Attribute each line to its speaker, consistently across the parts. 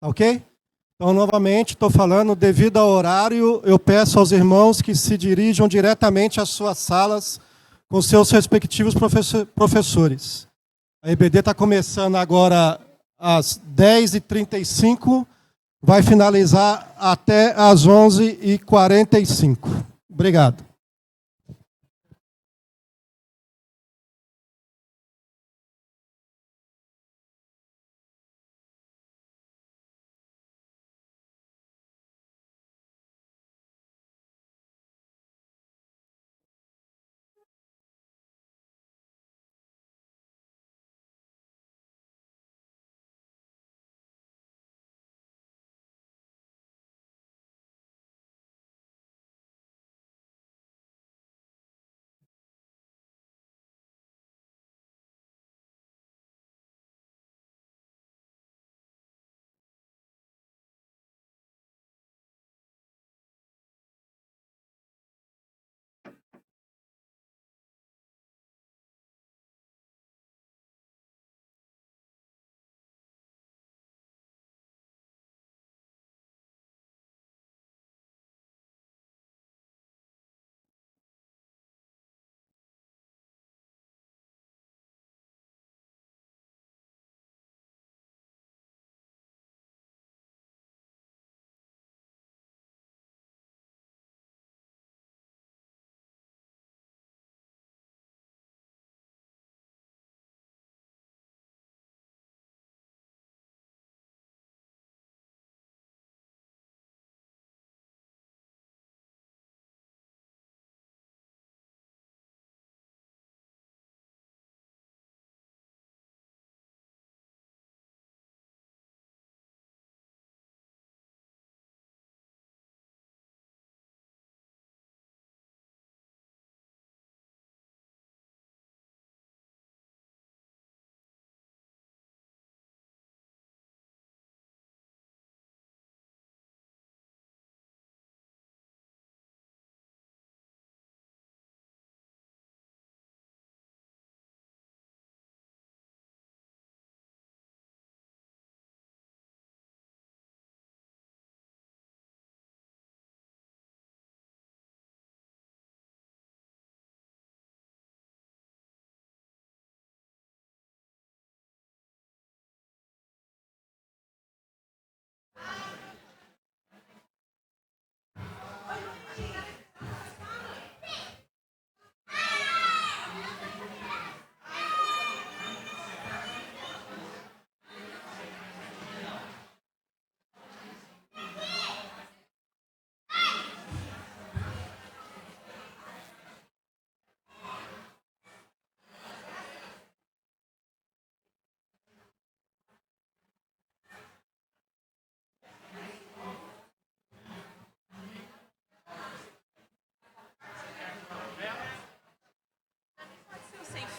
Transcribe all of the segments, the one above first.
Speaker 1: Ok? Então, novamente, estou falando, devido ao horário, eu peço aos irmãos que se dirijam diretamente às suas salas com seus respectivos professores. A EBD está começando agora às 10h35, vai finalizar até às 11h45. Obrigado.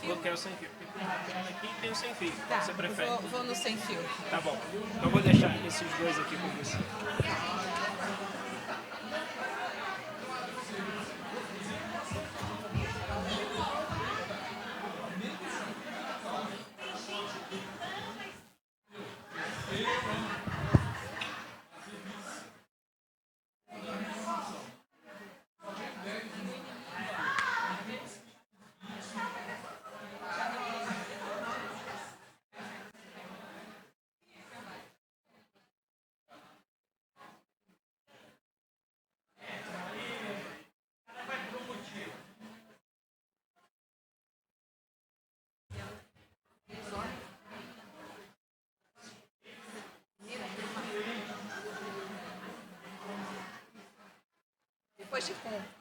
Speaker 2: Eu quero sem fio. Tem uma perna aqui e tem o sem fio.
Speaker 3: Tá,
Speaker 2: Você prefere?
Speaker 3: vou no sem fio.
Speaker 2: Tá bom. Eu vou deixar esses dois aqui com você.
Speaker 3: Depois te conto.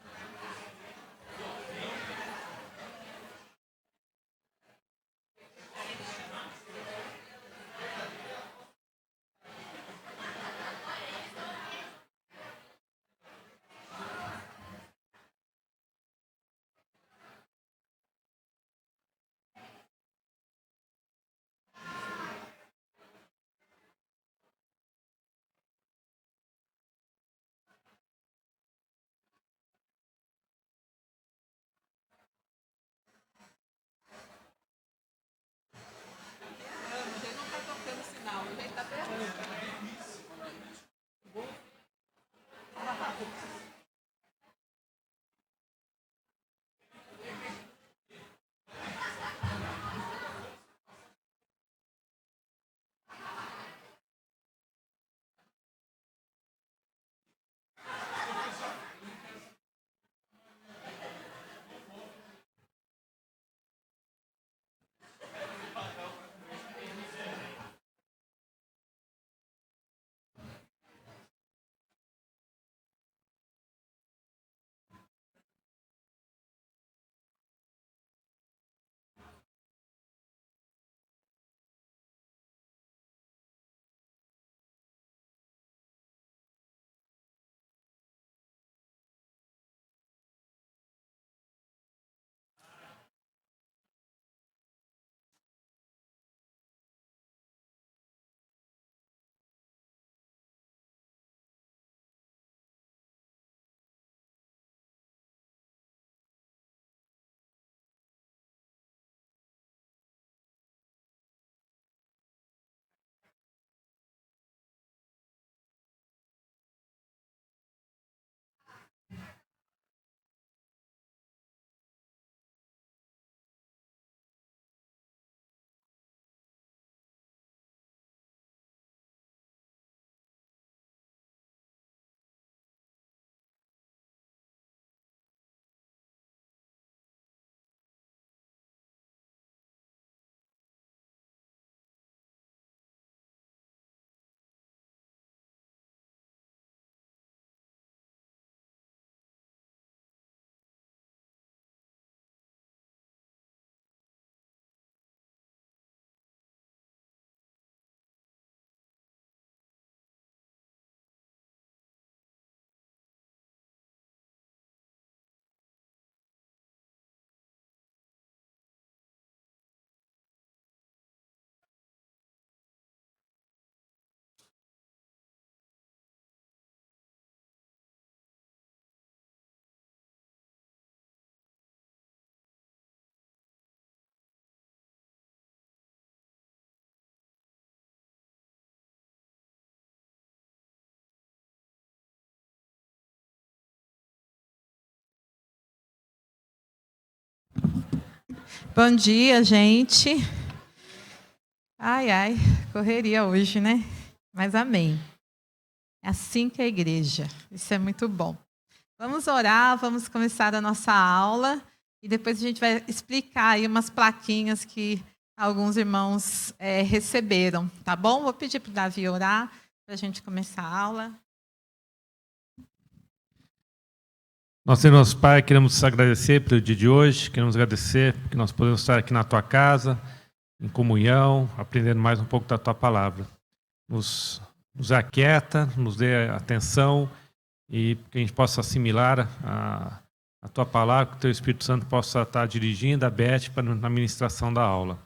Speaker 3: Bom dia, gente. Ai, ai, correria hoje, né? Mas amém. É assim que é a igreja. Isso é muito bom. Vamos orar, vamos começar a nossa aula e depois a gente vai explicar aí umas plaquinhas que alguns irmãos receberam, tá bom? Vou pedir para o Davi orar para a gente começar a aula.
Speaker 4: Nosso Senhor, nosso Pai, queremos agradecer pelo dia de hoje, queremos agradecer que nós podemos estar aqui na Tua casa, em comunhão, aprendendo mais um pouco da Tua Palavra. Nos aquieta, nos dê atenção e que a gente possa assimilar a Tua Palavra, que o Teu Espírito Santo possa estar dirigindo a Beth na ministração da aula.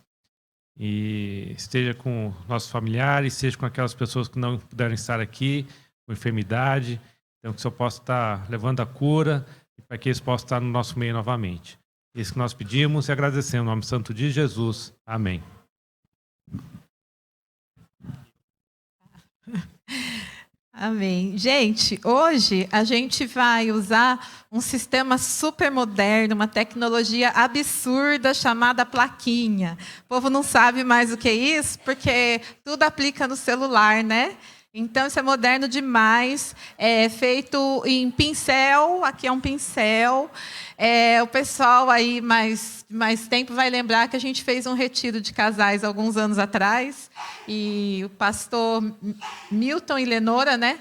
Speaker 4: E esteja com nossos familiares, esteja com aquelas pessoas que não puderam estar aqui, com enfermidade. Então, que o Senhor possa estar levando a cura e para que eles possam estar no nosso meio novamente. Isso que nós pedimos e agradecemos. Em nome santo de Jesus. Amém.
Speaker 3: Amém. Gente, hoje a gente vai usar um sistema super moderno, uma tecnologia absurda chamada plaquinha. O povo não sabe mais o que é isso, porque tudo aplica no celular, né? Então, isso é moderno demais, é feito em pincel, aqui é um pincel. O pessoal aí mais tempo vai lembrar que a gente fez um retiro de casais alguns anos atrás, e o pastor Milton e Lenora, né,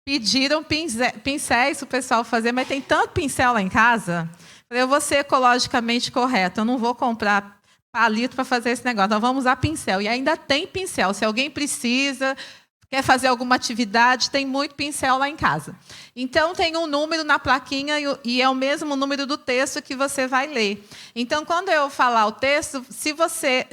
Speaker 3: pediram pincéis para o pessoal fazer, mas tem tanto pincel lá em casa, eu vou ser ecologicamente correto, eu não vou comprar palito para fazer esse negócio, nós vamos usar pincel, e ainda tem pincel, se alguém precisa... Quer fazer alguma atividade, tem muito pincel lá em casa. Então, tem um número na plaquinha e é o mesmo número do texto que você vai ler. Então, quando eu falar o texto, se você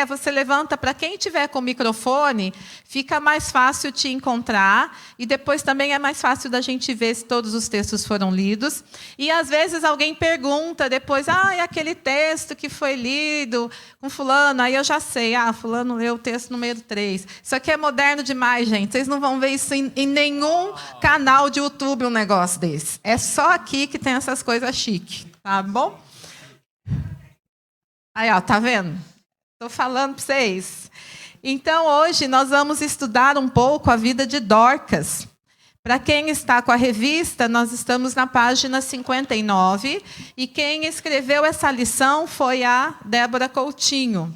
Speaker 3: você levanta para quem tiver com o microfone, fica mais fácil te encontrar e depois também é mais fácil da gente ver se todos os textos foram lidos. E, às vezes, alguém pergunta depois, é aquele texto que foi lido com fulano, aí eu já sei, fulano leu o texto número 3. Isso aqui é moderno demais, gente. Vocês não vão ver isso em nenhum canal de YouTube, um negócio desse. É só aqui que tem essas coisas chiques, tá bom? Aí, tá vendo? Estou falando para vocês. Então, hoje nós vamos estudar um pouco a vida de Dorcas. Para quem está com a revista, nós estamos na página 59, e quem escreveu essa lição foi a Débora Coutinho.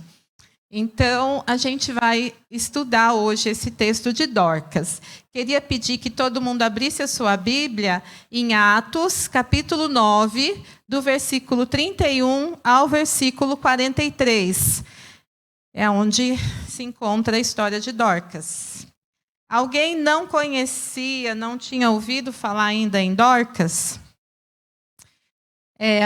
Speaker 3: Então, a gente vai estudar hoje esse texto de Dorcas. Queria pedir que todo mundo abrisse a sua Bíblia em Atos, capítulo 9, do versículo 31 ao versículo 43. É onde se encontra a história de Dorcas. Alguém não conhecia, não tinha ouvido falar ainda em Dorcas?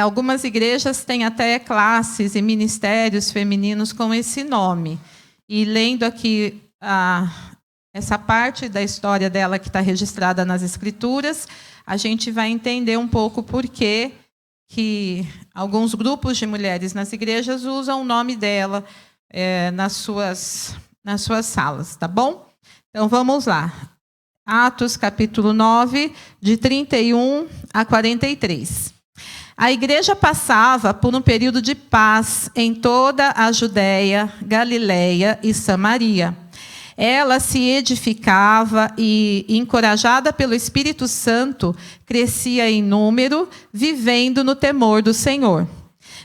Speaker 3: Algumas igrejas têm até classes e ministérios femininos com esse nome. E lendo aqui essa parte da história dela que está registrada nas Escrituras, a gente vai entender um pouco por que alguns grupos de mulheres nas igrejas usam o nome dela nas suas salas, tá bom? Então, vamos lá. Atos, capítulo 9, de 31 a 43. A igreja passava por um período de paz em toda a Judéia, Galileia e Samaria. Ela se edificava e, encorajada pelo Espírito Santo, crescia em número, vivendo no temor do Senhor.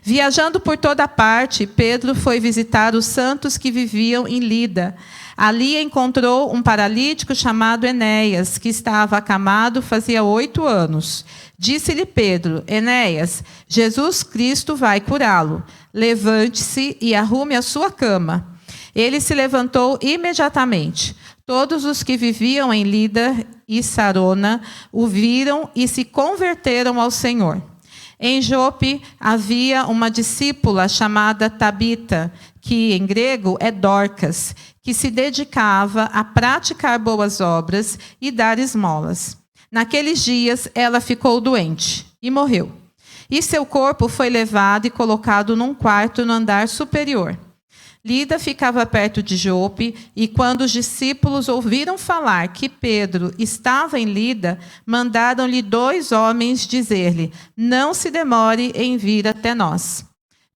Speaker 3: Viajando por toda parte, Pedro foi visitar os santos que viviam em Lida. Ali encontrou um paralítico chamado Enéas, que estava acamado fazia 8 anos. Disse-lhe Pedro: Enéas, Jesus Cristo vai curá-lo. Levante-se e arrume a sua cama. Ele se levantou imediatamente. Todos os que viviam em Lida e Sarona o viram e se converteram ao Senhor. Em Jope havia uma discípula chamada Tabita, que em grego é Dorcas, que se dedicava a praticar boas obras e dar esmolas. Naqueles dias ela ficou doente e morreu. E seu corpo foi levado e colocado num quarto no andar superior. Lida ficava perto de Jope, e quando os discípulos ouviram falar que Pedro estava em Lida, mandaram-lhe 2 homens dizer-lhe: não se demore em vir até nós.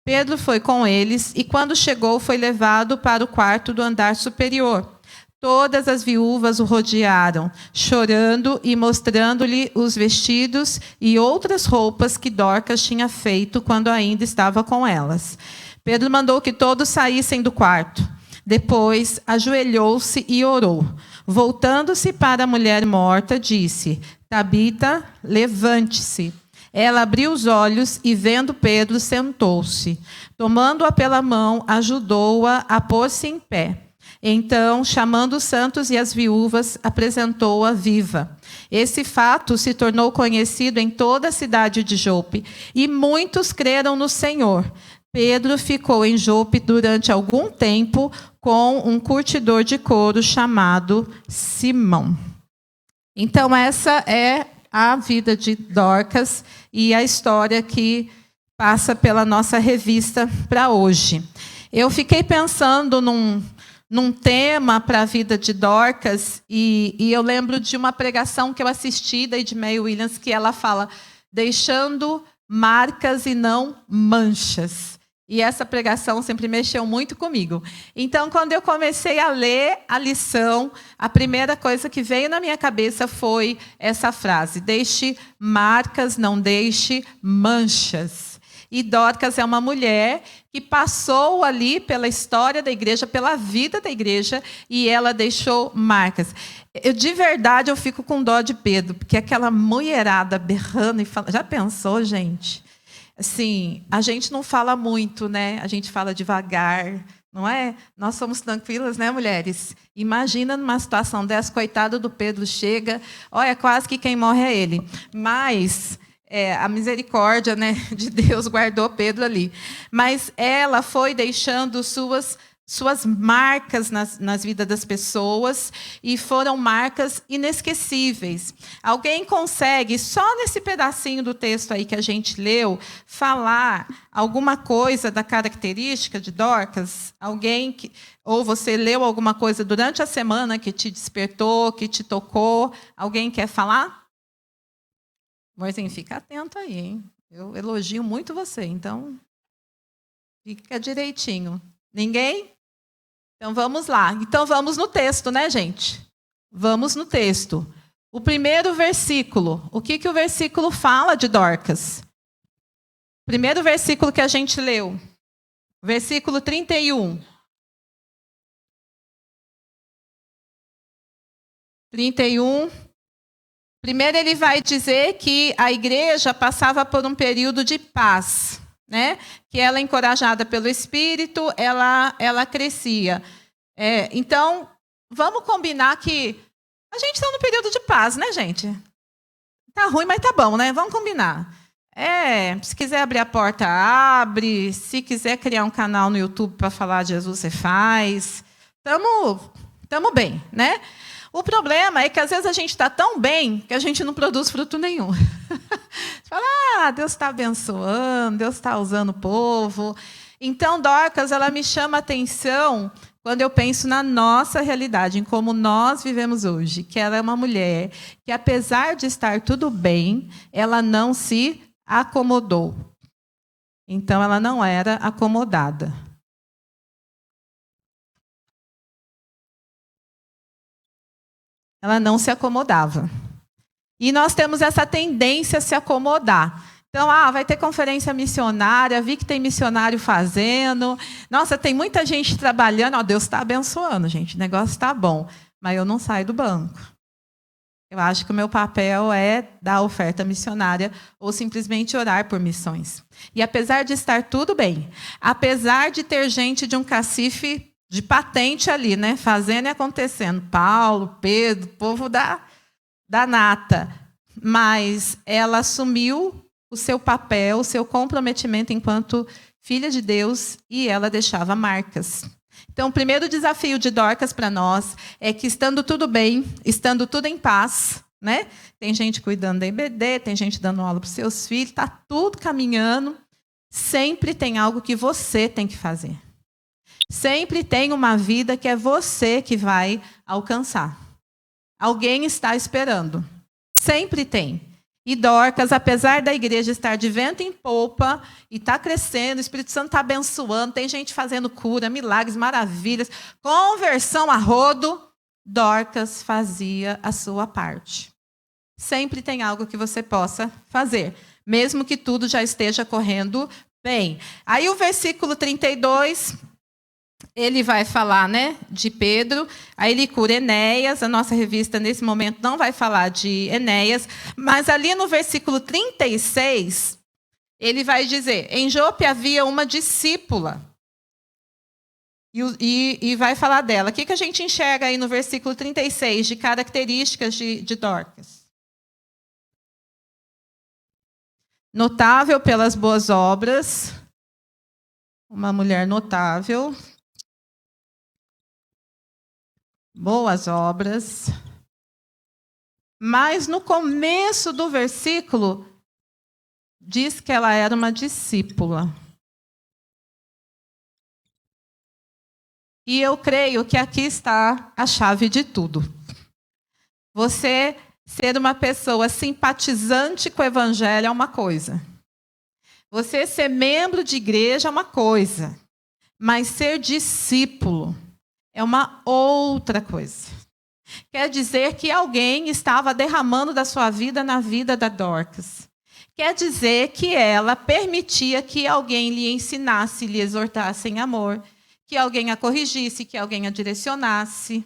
Speaker 3: Pedro foi com eles e, quando chegou, foi levado para o quarto do andar superior. Todas as viúvas o rodearam, chorando e mostrando-lhe os vestidos e outras roupas que Dorcas tinha feito quando ainda estava com elas. Pedro mandou que todos saíssem do quarto. Depois, ajoelhou-se e orou. Voltando-se para a mulher morta, disse: Tabita, levante-se. Ela abriu os olhos e, vendo Pedro, sentou-se. Tomando-a pela mão, ajudou-a a pôr-se em pé. Então, chamando os santos e as viúvas, apresentou-a viva. Esse fato se tornou conhecido em toda a cidade de Jope, e muitos creram no Senhor. Pedro ficou em Jope durante algum tempo com um curtidor de couro chamado Simão. Então, essa é a vida de Dorcas e a história que passa pela nossa revista para hoje. Eu fiquei pensando num tema para a vida de Dorcas e eu lembro de uma pregação que eu assisti da Edmeia Williams, que ela fala, deixando marcas e não manchas. E essa pregação sempre mexeu muito comigo. Então, quando eu comecei a ler a lição, a primeira coisa que veio na minha cabeça foi essa frase: deixe marcas, não deixe manchas. E Dorcas é uma mulher que passou ali pela história da igreja, pela vida da igreja, e ela deixou marcas. De verdade, eu fico com dó de Pedro, porque aquela mulherada berrando e falando... Já pensou, gente? Assim, a gente não fala muito, né? A gente fala devagar, não é? Nós somos tranquilas, né, mulheres? Imagina numa situação dessa, coitado do Pedro, chega, olha, quase que quem morre é ele. Mas a misericórdia, né, de Deus guardou Pedro ali. Mas ela foi deixando suas marcas nas vidas das pessoas, e foram marcas inesquecíveis. Alguém consegue, só nesse pedacinho do texto aí que a gente leu, falar alguma coisa da característica de Dorcas? Alguém ou você leu alguma coisa durante a semana que te despertou, que te tocou? Alguém quer falar? Amorzinho, fica atento aí, hein? Eu elogio muito você, então fica direitinho. Ninguém? Então, vamos lá. Então, vamos no texto, né, gente? Vamos no texto. O primeiro versículo. O que o versículo fala de Dorcas? Primeiro versículo que a gente leu. Versículo 31. 31. Primeiro, ele vai dizer que a igreja passava por um período de paz, né? Que ela, encorajada pelo Espírito, ela crescia. Então, vamos combinar que a gente está no período de paz, né, gente? Tá ruim, mas tá bom, né? Vamos combinar. Se quiser abrir a porta, abre. Se quiser criar um canal no YouTube para falar de Jesus, você faz. Tamo bem, né? O problema é que, às vezes, a gente está tão bem que a gente não produz fruto nenhum. Você fala, Deus está abençoando, Deus está usando o povo. Então, Dorcas, ela me chama a atenção quando eu penso na nossa realidade, em como nós vivemos hoje, que ela é uma mulher que, apesar de estar tudo bem, ela não se acomodou. Então, ela não era acomodada. Ela não se acomodava. E nós temos essa tendência a se acomodar. Então, vai ter conferência missionária, vi que tem missionário fazendo. Nossa, tem muita gente trabalhando. Deus está abençoando, gente, o negócio está bom. Mas eu não saio do banco. Eu acho que o meu papel é dar oferta missionária ou simplesmente orar por missões. E apesar de estar tudo bem, apesar de ter gente de um cacife de patente ali, né, fazendo e acontecendo, Paulo, Pedro, povo da nata, mas ela assumiu o seu papel, o seu comprometimento enquanto filha de Deus, e ela deixava marcas. Então, o primeiro desafio de Dorcas para nós é que, estando tudo bem, estando tudo em paz, né? Tem gente cuidando da EBD, tem gente dando aula para os seus filhos, está tudo caminhando, sempre tem algo que você tem que fazer. Sempre tem uma vida que é você que vai alcançar. Alguém está esperando. Sempre tem. E Dorcas, apesar da igreja estar de vento em polpa, e está crescendo, o Espírito Santo está abençoando, tem gente fazendo cura, milagres, maravilhas, conversão a rodo, Dorcas fazia a sua parte. Sempre tem algo que você possa fazer, mesmo que tudo já esteja correndo bem. Aí o versículo 32... ele vai falar, né, de Pedro, aí ele cura Enéas. A nossa revista, nesse momento, não vai falar de Enéas, mas ali no versículo 36, ele vai dizer, em Jope havia uma discípula, e vai falar dela. O que a gente enxerga aí no versículo 36, de características de Dorcas? Notável pelas boas obras, uma mulher notável, boas obras, mas no começo do versículo diz que ela era uma discípula. E eu creio que aqui está a chave de tudo. Você ser uma pessoa simpatizante com o evangelho é uma coisa. Você ser membro de igreja é uma coisa. Mas ser discípulo é uma outra coisa. Quer dizer que alguém estava derramando da sua vida na vida da Dorcas. Quer dizer que ela permitia que alguém lhe ensinasse, lhe exortasse em amor, que alguém a corrigisse, que alguém a direcionasse.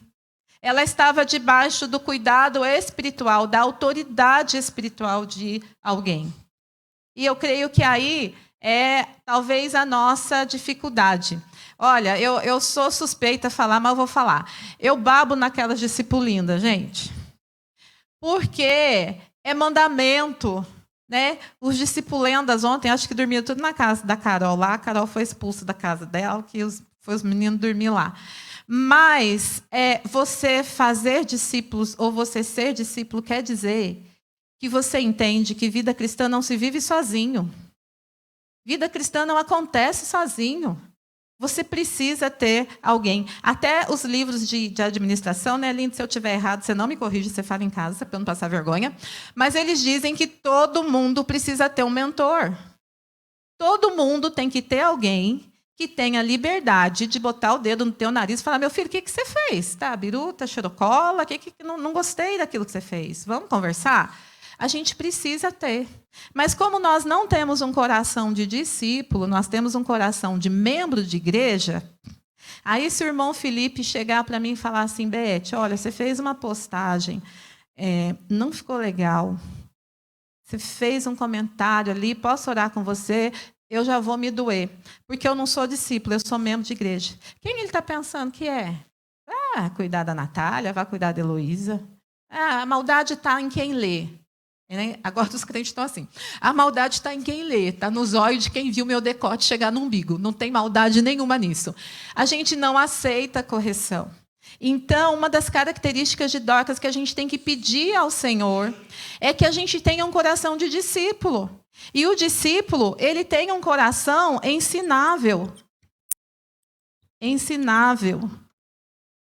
Speaker 3: Ela estava debaixo do cuidado espiritual, da autoridade espiritual de alguém. E eu creio que aí é talvez a nossa dificuldade. Olha, eu sou suspeita a falar, mas eu vou falar. Eu babo naquelas discipulindas, gente. Porque é mandamento, né? Os discipulendas ontem, acho que dormiam tudo na casa da Carol lá. A Carol foi expulsa da casa dela, que foi os meninos dormir lá. Mas você fazer discípulos ou você ser discípulo quer dizer que você entende que vida cristã não se vive sozinho. Vida cristã não acontece sozinho. Você precisa ter alguém. Até os livros de administração, né, Lindo? Se eu estiver errado, você não me corrige, você fala em casa, para eu não passar vergonha. Mas eles dizem que todo mundo precisa ter um mentor. Todo mundo tem que ter alguém que tenha liberdade de botar o dedo no teu nariz e falar, meu filho, o que você fez? Tá, biruta, chorocola, não gostei daquilo que você fez. Vamos conversar? A gente precisa ter. Mas como nós não temos um coração de discípulo, nós temos um coração de membro de igreja, aí se o irmão Felipe chegar para mim e falar assim, Beth, olha, você fez uma postagem, não ficou legal, você fez um comentário ali, posso orar com você? Eu já vou me doer, porque eu não sou discípulo, eu sou membro de igreja. Quem ele está pensando que é? Cuidar da Natália, vai cuidar da Heloísa. A maldade está em quem lê. Agora os crentes estão assim. A maldade está em quem lê, está nos olhos de quem viu meu decote chegar no umbigo. Não tem maldade nenhuma nisso. A gente não aceita correção. Então, uma das características de Dorcas que a gente tem que pedir ao Senhor é que a gente tenha um coração de discípulo. E o discípulo, ele tem um coração ensinável. Ensinável.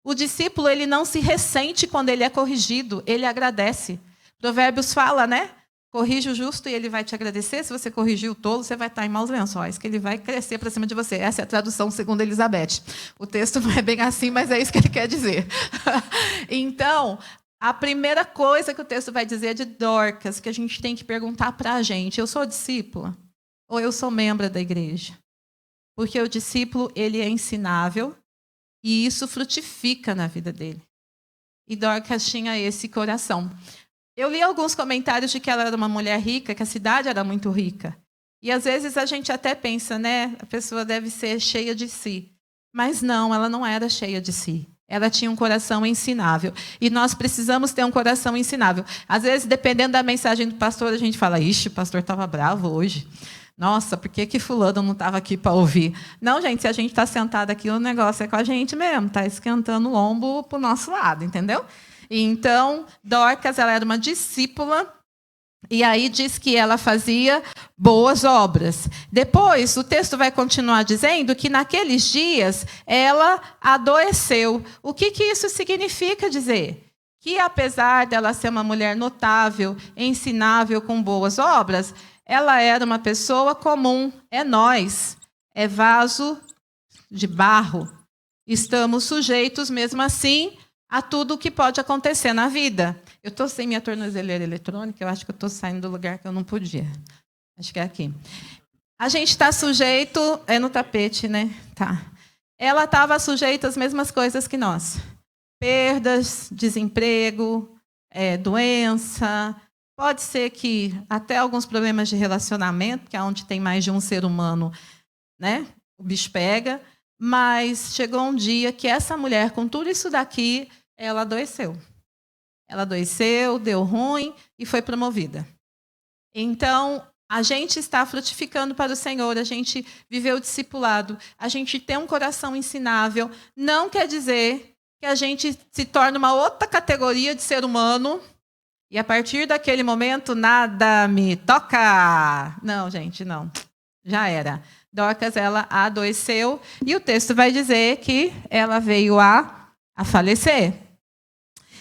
Speaker 3: O discípulo, ele não se ressente quando ele é corrigido, ele agradece. Provérbios fala, né? Corrige o justo e ele vai te agradecer. Se você corrigir o tolo, você vai estar em maus lençóis, que ele vai crescer para cima de você. Essa é a tradução segundo Elizabeth. O texto não é bem assim, mas é isso que ele quer dizer. Então, a primeira coisa que o texto vai dizer é de Dorcas, que a gente tem que perguntar para a gente, eu sou discípula ou eu sou membro da igreja? Porque o discípulo, ele é ensinável e isso frutifica na vida dele. E Dorcas tinha esse coração. Eu li alguns comentários de que ela era uma mulher rica, que a cidade era muito rica. E às vezes a gente até pensa, né? A pessoa deve ser cheia de si. Mas não, ela não era cheia de si. Ela tinha um coração ensinável. E nós precisamos ter um coração ensinável. Às vezes, dependendo da mensagem do pastor, a gente fala, ixi, o pastor estava bravo hoje. Nossa, por que fulano não estava aqui para ouvir? Não, gente, se a gente está sentado aqui, o negócio é com a gente mesmo. Está esquentando o lombo para o nosso lado, entendeu? Então, Dorcas, ela era uma discípula, e aí diz que ela fazia boas obras. Depois, o texto vai continuar dizendo que naqueles dias ela adoeceu. O que isso significa dizer? que, apesar dela ser uma mulher notável, ensinável, com boas obras, ela era uma pessoa comum. É nós, é vaso de barro. Estamos sujeitos, mesmo assim, a tudo o que pode acontecer na vida. Eu estou sem minha tornozeleira eletrônica, eu acho que eu estou saindo do lugar que eu não podia. Acho que é aqui. A gente está sujeito... É no tapete, né? Tá. Ela estava sujeita às mesmas coisas que nós. Perdas, desemprego, doença. Pode ser que até alguns problemas de relacionamento, que é onde tem mais de um ser humano, né? O bicho pega. Mas chegou um dia que essa mulher, com tudo isso daqui, ela adoeceu. Ela adoeceu, deu ruim e foi promovida. Então, a gente está frutificando para o Senhor, a gente viveu o discipulado, a gente tem um coração ensinável. Não quer dizer que a gente se torne uma outra categoria de ser humano e, a partir daquele momento, nada me toca. Não, gente, não. Já era. Dorcas, ela adoeceu e o texto vai dizer que ela veio a falecer.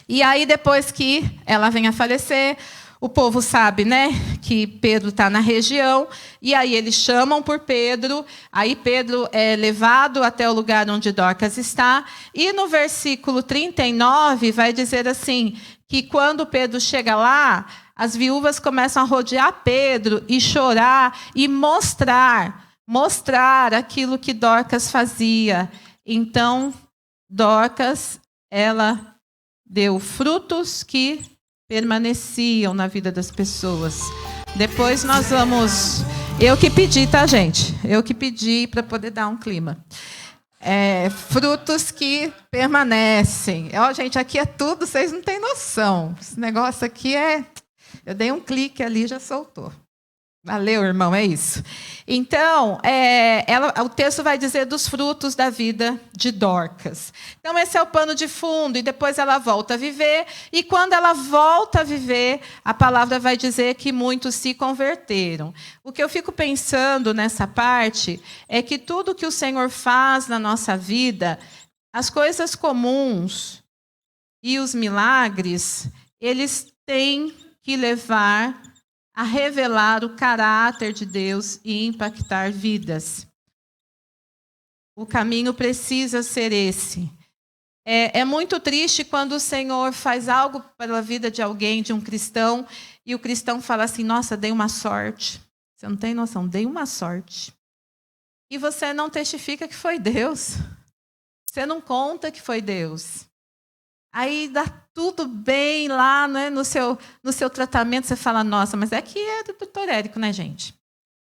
Speaker 3: E aí, depois que ela vem a falecer, o povo sabe, né, que Pedro está na região, e aí eles chamam por Pedro, aí Pedro é levado até o lugar onde Dorcas está, e no versículo 39 vai dizer assim, que quando Pedro chega lá, as viúvas começam a rodear Pedro e chorar e mostrar aquilo que Dorcas fazia. Então, Dorcas, ela deu frutos que permaneciam na vida das pessoas. Depois nós vamos... Eu que pedi, tá, gente? Eu que pedi para poder dar um clima. Frutos que permanecem. Gente, aqui é tudo, vocês não têm noção. Esse negócio aqui é... Eu dei um clique ali e já soltou. Valeu, irmão, é isso. Então, o texto vai dizer dos frutos da vida de Dorcas. Então, esse é o pano de fundo, e depois ela volta a viver, e quando ela volta a viver, a palavra vai dizer que muitos se converteram. O que eu fico pensando nessa parte é que tudo que o Senhor faz na nossa vida, as coisas comuns e os milagres, eles têm que levar a revelar o caráter de Deus e impactar vidas. O caminho precisa ser esse. É muito triste quando o Senhor faz algo pela vida de alguém, de um cristão, e o cristão fala assim, nossa, dei uma sorte. Você não tem noção, dei uma sorte. E você não testifica que foi Deus. Você não conta que foi Deus. Aí dá tudo bem lá, né, no seu tratamento, você fala, nossa, mas é que é do doutor Érico, né, gente?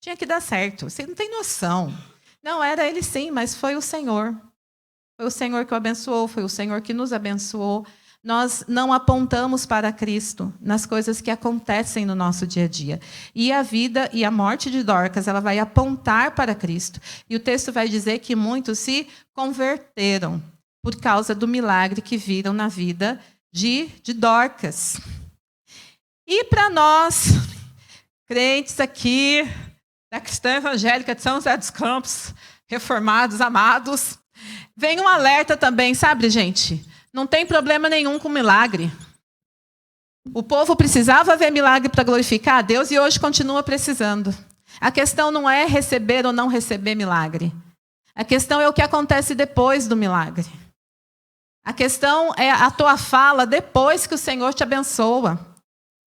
Speaker 3: Tinha que dar certo, você não tem noção. Não, era ele sim, mas foi o Senhor. Foi o Senhor que o abençoou, foi o Senhor que nos abençoou. Nós não apontamos para Cristo nas coisas que acontecem no nosso dia a dia. E a vida e a morte de Dorcas, ela vai apontar para Cristo. E o texto vai dizer que muitos se converteram por causa do milagre que viram na vida de Dorcas. E para nós, crentes aqui, da Cristã Evangélica de São José dos Campos, reformados, amados, vem um alerta também, sabe, gente? Não tem problema nenhum com milagre. O povo precisava ver milagre para glorificar a Deus e hoje continua precisando. A questão não é receber ou não receber milagre. A questão é o que acontece depois do milagre. A questão é a tua fala depois que o Senhor te abençoa.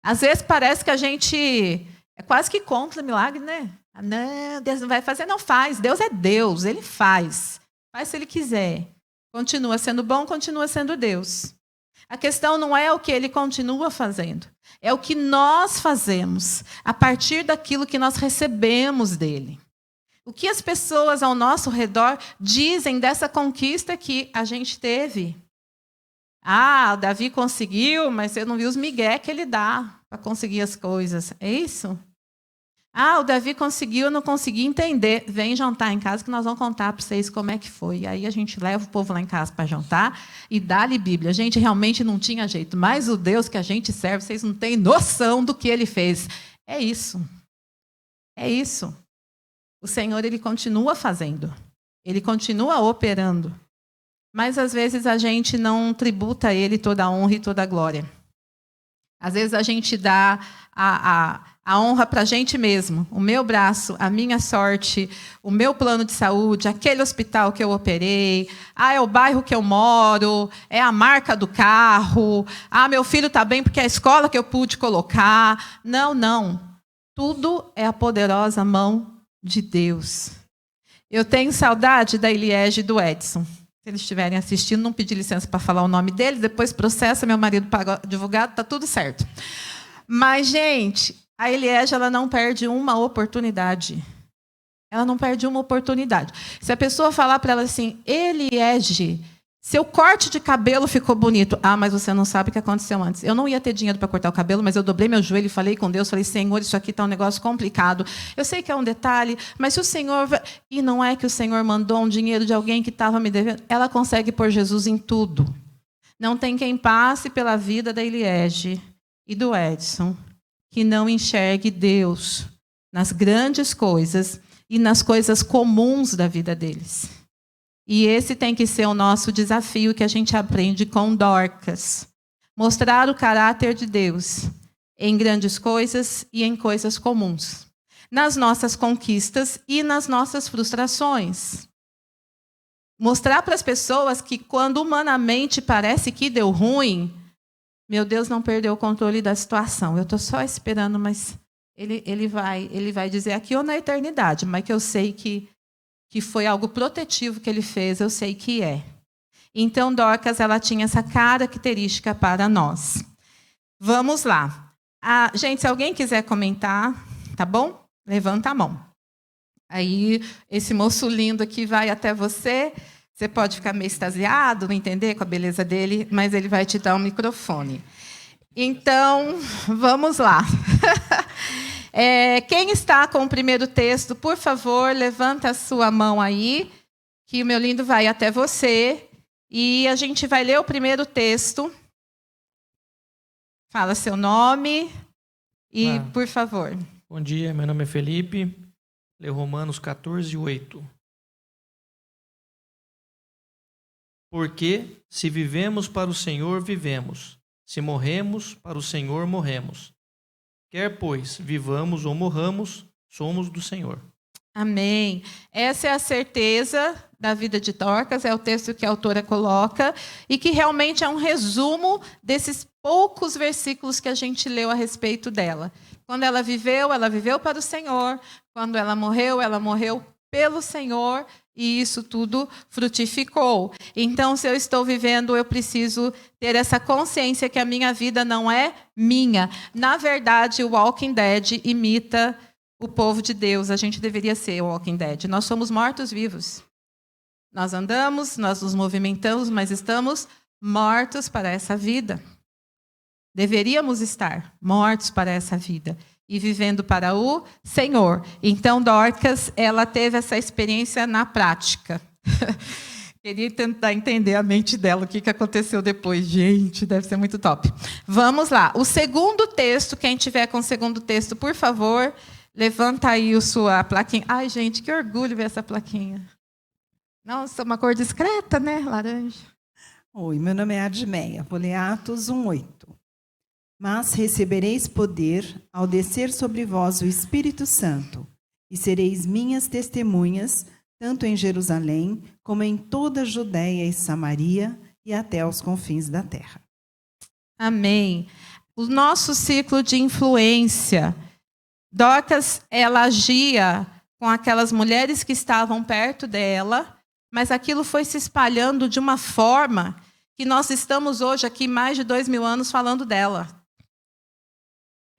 Speaker 3: Às vezes parece que a gente é quase que contra o milagre, né? Não, Deus não vai fazer. Não faz. Deus é Deus, Ele faz. Faz se Ele quiser. Continua sendo bom, continua sendo Deus. A questão não é o que Ele continua fazendo. É o que nós fazemos a partir daquilo que nós recebemos dEle. O que as pessoas ao nosso redor dizem dessa conquista que a gente teve? Ah, o Davi conseguiu, mas você não viu os migué que ele dá para conseguir as coisas. É isso? Ah, o Davi conseguiu, eu não consegui entender. Vem jantar em casa que nós vamos contar para vocês como é que foi. E aí a gente leva o povo lá em casa para jantar e dá-lhe Bíblia. A gente realmente não tinha jeito, mas o Deus que a gente serve, vocês não têm noção do que Ele fez. É isso. É isso. O Senhor, Ele continua fazendo. Ele continua operando. mas às vezes a gente não tributa a Ele toda a honra e toda a glória. Às vezes a gente dá a honra para a gente mesmo. O meu braço, a minha sorte, o meu plano de saúde, aquele hospital que eu operei, é o bairro que eu moro, é a marca do carro, meu filho está bem porque é a escola que eu pude colocar. Não, não. Tudo é a poderosa mão de Deus. Eu tenho saudade da Eliege e do Edson. Se eles estiverem assistindo, não pedi licença para falar o nome deles, depois processa, meu marido paga advogado, está tudo certo. Mas, gente, a Eliege, ela não perde uma oportunidade. Ela não perde uma oportunidade. Se a pessoa falar para ela assim, Eliege, seu corte de cabelo ficou bonito. Mas você não sabe o que aconteceu antes. Eu não ia ter dinheiro para cortar o cabelo, mas eu dobrei meu joelho e falei com Deus, falei, Senhor, isso aqui está um negócio complicado. Eu sei que é um detalhe, mas se o Senhor... E não é que o Senhor mandou um dinheiro de alguém que estava me devendo. Ela consegue pôr Jesus em tudo. Não tem quem passe pela vida da Eliege e do Edson que não enxergue Deus nas grandes coisas e nas coisas comuns da vida deles. E esse tem que ser o nosso desafio que a gente aprende com Dorcas. Mostrar o caráter de Deus em grandes coisas e em coisas comuns. Nas nossas conquistas e nas nossas frustrações. Mostrar para as pessoas que quando humanamente parece que deu ruim, meu Deus não perdeu o controle da situação. Eu estou só esperando, mas ele vai dizer aqui ou na eternidade, mas que eu sei que foi algo protetivo que ele fez, eu sei que é. Então, Dorcas, ela tinha essa característica para nós. Vamos lá. Gente, se alguém quiser comentar, tá bom? Levanta a mão. Aí, esse moço lindo aqui vai até você. Você pode ficar meio extasiado, não entender com a beleza dele, mas ele vai te dar um microfone. Então, vamos lá. Quem está com o primeiro texto, por favor, levanta a sua mão aí, que o meu lindo vai até você. E a gente vai ler o primeiro texto. Fala seu nome e, por favor.
Speaker 2: Bom dia, meu nome é Felipe. Leio Romanos 14, 8. Porque, se vivemos para o Senhor, vivemos. Se morremos, para o Senhor, morremos. Quer, pois, vivamos ou morramos, somos do Senhor.
Speaker 3: Amém. Essa é a certeza da vida de Dorcas, é o texto que a autora coloca, e que realmente é um resumo desses poucos versículos que a gente leu a respeito dela. Quando ela viveu para o Senhor. Quando ela morreu pelo Senhor, e isso tudo frutificou. Então, se eu estou vivendo, eu preciso ter essa consciência que a minha vida não é minha. Na verdade, o Walking Dead imita o povo de Deus. A gente deveria ser o Walking Dead. Nós somos mortos-vivos. Nós andamos, nós nos movimentamos, mas estamos mortos para essa vida. Deveríamos estar mortos para essa vida e vivendo para o Senhor. Então, Dorcas, ela teve essa experiência na prática. Queria tentar entender a mente dela, o que aconteceu depois. Gente, deve ser muito top. Vamos lá. O segundo texto, quem tiver com o segundo texto, por favor, levanta aí a sua plaquinha. Ai, gente, que orgulho ver essa plaquinha. Nossa, uma cor discreta, né? Laranja.
Speaker 5: Oi, meu nome é Admeia. Vou ler Atos 1:8. Mas recebereis poder ao descer sobre vós o Espírito Santo, e sereis minhas testemunhas, tanto em Jerusalém, como em toda a Judéia e Samaria, e até aos confins da terra.
Speaker 3: Amém. O nosso ciclo de influência. Dorcas, ela agia com aquelas mulheres que estavam perto dela, mas aquilo foi se espalhando de uma forma que nós estamos hoje aqui, mais de 2000 anos, falando dela.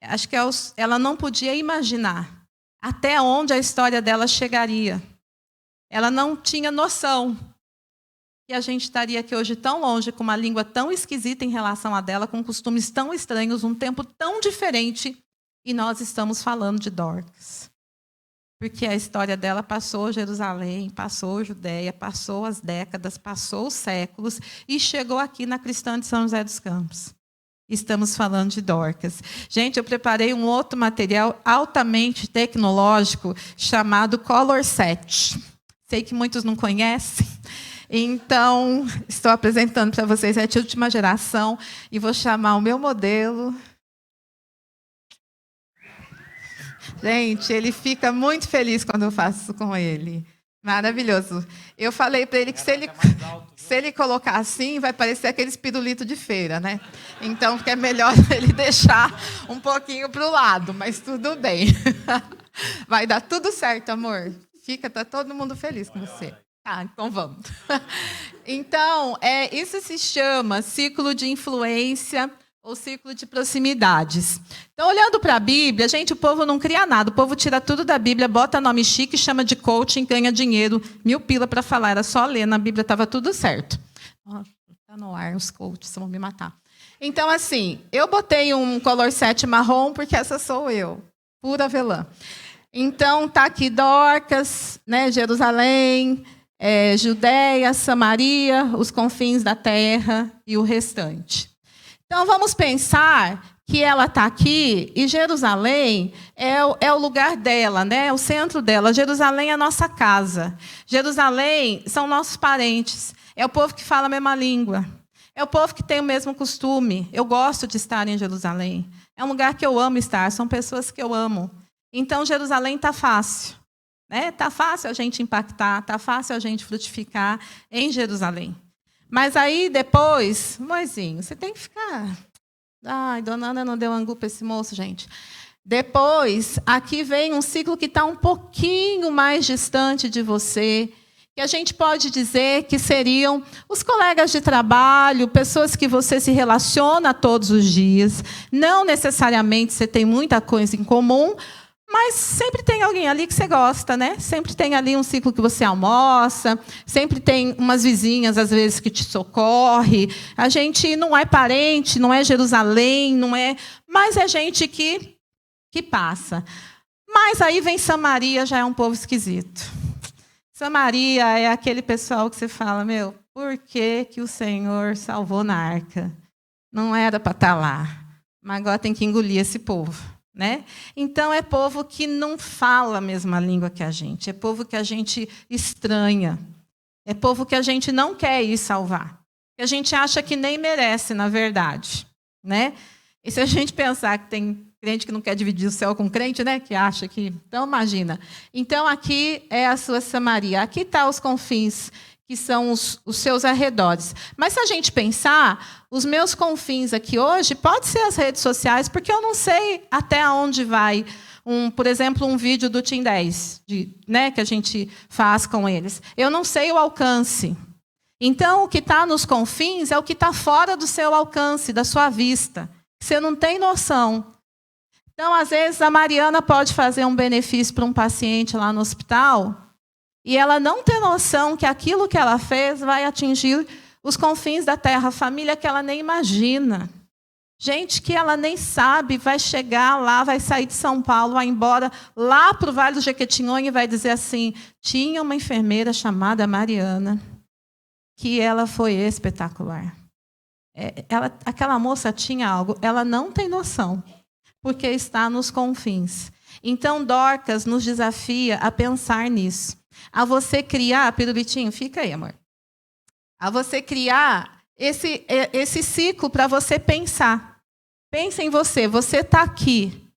Speaker 3: Acho que ela não podia imaginar até onde a história dela chegaria. Ela não tinha noção que a gente estaria aqui hoje tão longe, com uma língua tão esquisita em relação a dela, com costumes tão estranhos, um tempo tão diferente, e nós estamos falando de Dorcas. Porque a história dela passou Jerusalém, passou Judéia, passou as décadas, passou os séculos, e chegou aqui na Cristã de São José dos Campos. Estamos falando de Dorcas. Gente, eu preparei um outro material altamente tecnológico chamado Color Set. Sei que muitos não conhecem. Então, estou apresentando para vocês a última geração e vou chamar o meu modelo. Gente, ele fica muito feliz quando eu faço isso com ele. Maravilhoso. Eu falei para ele que se ele colocar assim, vai parecer aqueles pirulitos de feira, né? Então, é melhor ele deixar um pouquinho para o lado, mas tudo bem. Vai dar tudo certo, amor. Tá todo mundo feliz com você. Tá, então vamos. Então, isso se chama ciclo de influência ou ciclo de proximidades. Então, olhando para a Bíblia, gente, o povo não cria nada. O povo tira tudo da Bíblia, bota nome chique, chama de coaching, ganha dinheiro, 1000 pila para falar. Era só ler, na Bíblia estava tudo certo. Está no ar, os coaches vão me matar. Então, assim, eu botei um color 7 marrom, porque essa sou eu, pura avelã. Então, está aqui Dorcas, né, Jerusalém, Judéia, Samaria, os confins da terra e o restante. Então, vamos pensar que ela está aqui e Jerusalém é o lugar dela, né? É o centro dela. Jerusalém é a nossa casa. Jerusalém são nossos parentes. É o povo que fala a mesma língua. É o povo que tem o mesmo costume. Eu gosto de estar em Jerusalém. É um lugar que eu amo estar. São pessoas que eu amo. Então, Jerusalém está fácil. Né? Está fácil a gente impactar. Está fácil a gente frutificar em Jerusalém. Mas aí, depois, Moizinho, você tem que ficar... Ai, dona Ana não deu angu para esse moço, gente. Depois, aqui vem um ciclo que está um pouquinho mais distante de você, que a gente pode dizer que seriam os colegas de trabalho, pessoas que você se relaciona todos os dias. Não necessariamente você tem muita coisa em comum, mas sempre tem alguém ali que você gosta, né? Sempre tem ali um ciclo que você almoça, sempre tem umas vizinhas, às vezes, que te socorre. A gente não é parente, não é Jerusalém, não é... Mas é gente que passa. Mas aí vem Samaria, já é um povo esquisito. Samaria é aquele pessoal que você fala, meu, por que o Senhor salvou na arca? Não era para estar lá, mas agora tem que engolir esse povo. Né? Então, é povo que não fala a mesma língua que a gente. É povo que a gente estranha. É povo que a gente não quer ir salvar. Que a gente acha que nem merece, na verdade. Né? E se a gente pensar que tem crente que não quer dividir o céu com crente, né? Que acha que... Então, imagina. Então, aqui é a sua Samaria. Aqui estão os confins, que são os seus arredores. Mas, se a gente pensar, os meus confins aqui hoje, pode ser as redes sociais, porque eu não sei até onde vai, por exemplo, um vídeo do Team 10, né, que a gente faz com eles. Eu não sei o alcance. Então, o que está nos confins é o que está fora do seu alcance, da sua vista. Você não tem noção. Então, às vezes, a Mariana pode fazer um benefício para um paciente lá no hospital, e ela não tem noção que aquilo que ela fez vai atingir os confins da terra, a família que ela nem imagina. Gente que ela nem sabe, vai chegar lá, vai sair de São Paulo, vai embora lá para o Vale do Jequitinhonha e vai dizer assim, tinha uma enfermeira chamada Mariana, que ela foi espetacular. Aquela moça tinha algo, ela não tem noção, porque está nos confins. Então, Dorcas nos desafia a pensar nisso. A você criar, pirulitinho, fica aí, amor. A você criar esse ciclo para você pensar. Pense em você. Você está aqui,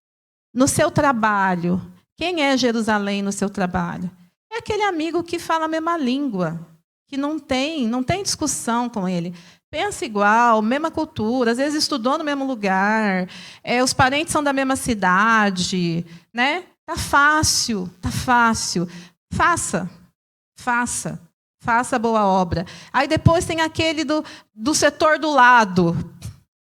Speaker 3: no seu trabalho. Quem é Jerusalém no seu trabalho? É aquele amigo que fala a mesma língua, que não tem discussão com ele. Pensa igual, mesma cultura, às vezes estudou no mesmo lugar, os parentes são da mesma cidade, né? Tá fácil, tá fácil. Faça boa obra. Aí depois tem aquele do setor do lado,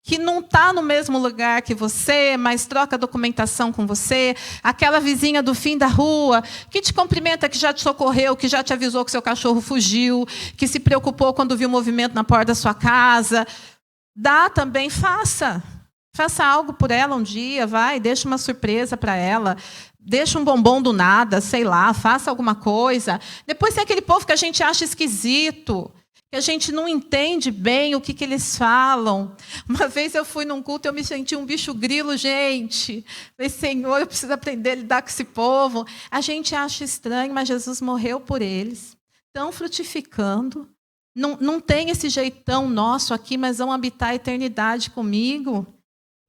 Speaker 3: que não está no mesmo lugar que você, mas troca documentação com você, aquela vizinha do fim da rua, que te cumprimenta, que já te socorreu, que já te avisou que seu cachorro fugiu, que se preocupou quando viu movimento na porta da sua casa. Dá também, faça algo por ela um dia, deixa uma surpresa para ela, deixa um bombom do nada, sei lá, faça alguma coisa. Depois tem aquele povo que a gente acha esquisito, que a gente não entende bem o que eles falam. Uma vez eu fui num culto e eu me senti um bicho grilo, gente. Falei, Senhor, eu preciso aprender a lidar com esse povo. A gente acha estranho, mas Jesus morreu por eles. Estão frutificando, não tem esse jeitão nosso aqui, mas vão habitar a eternidade comigo.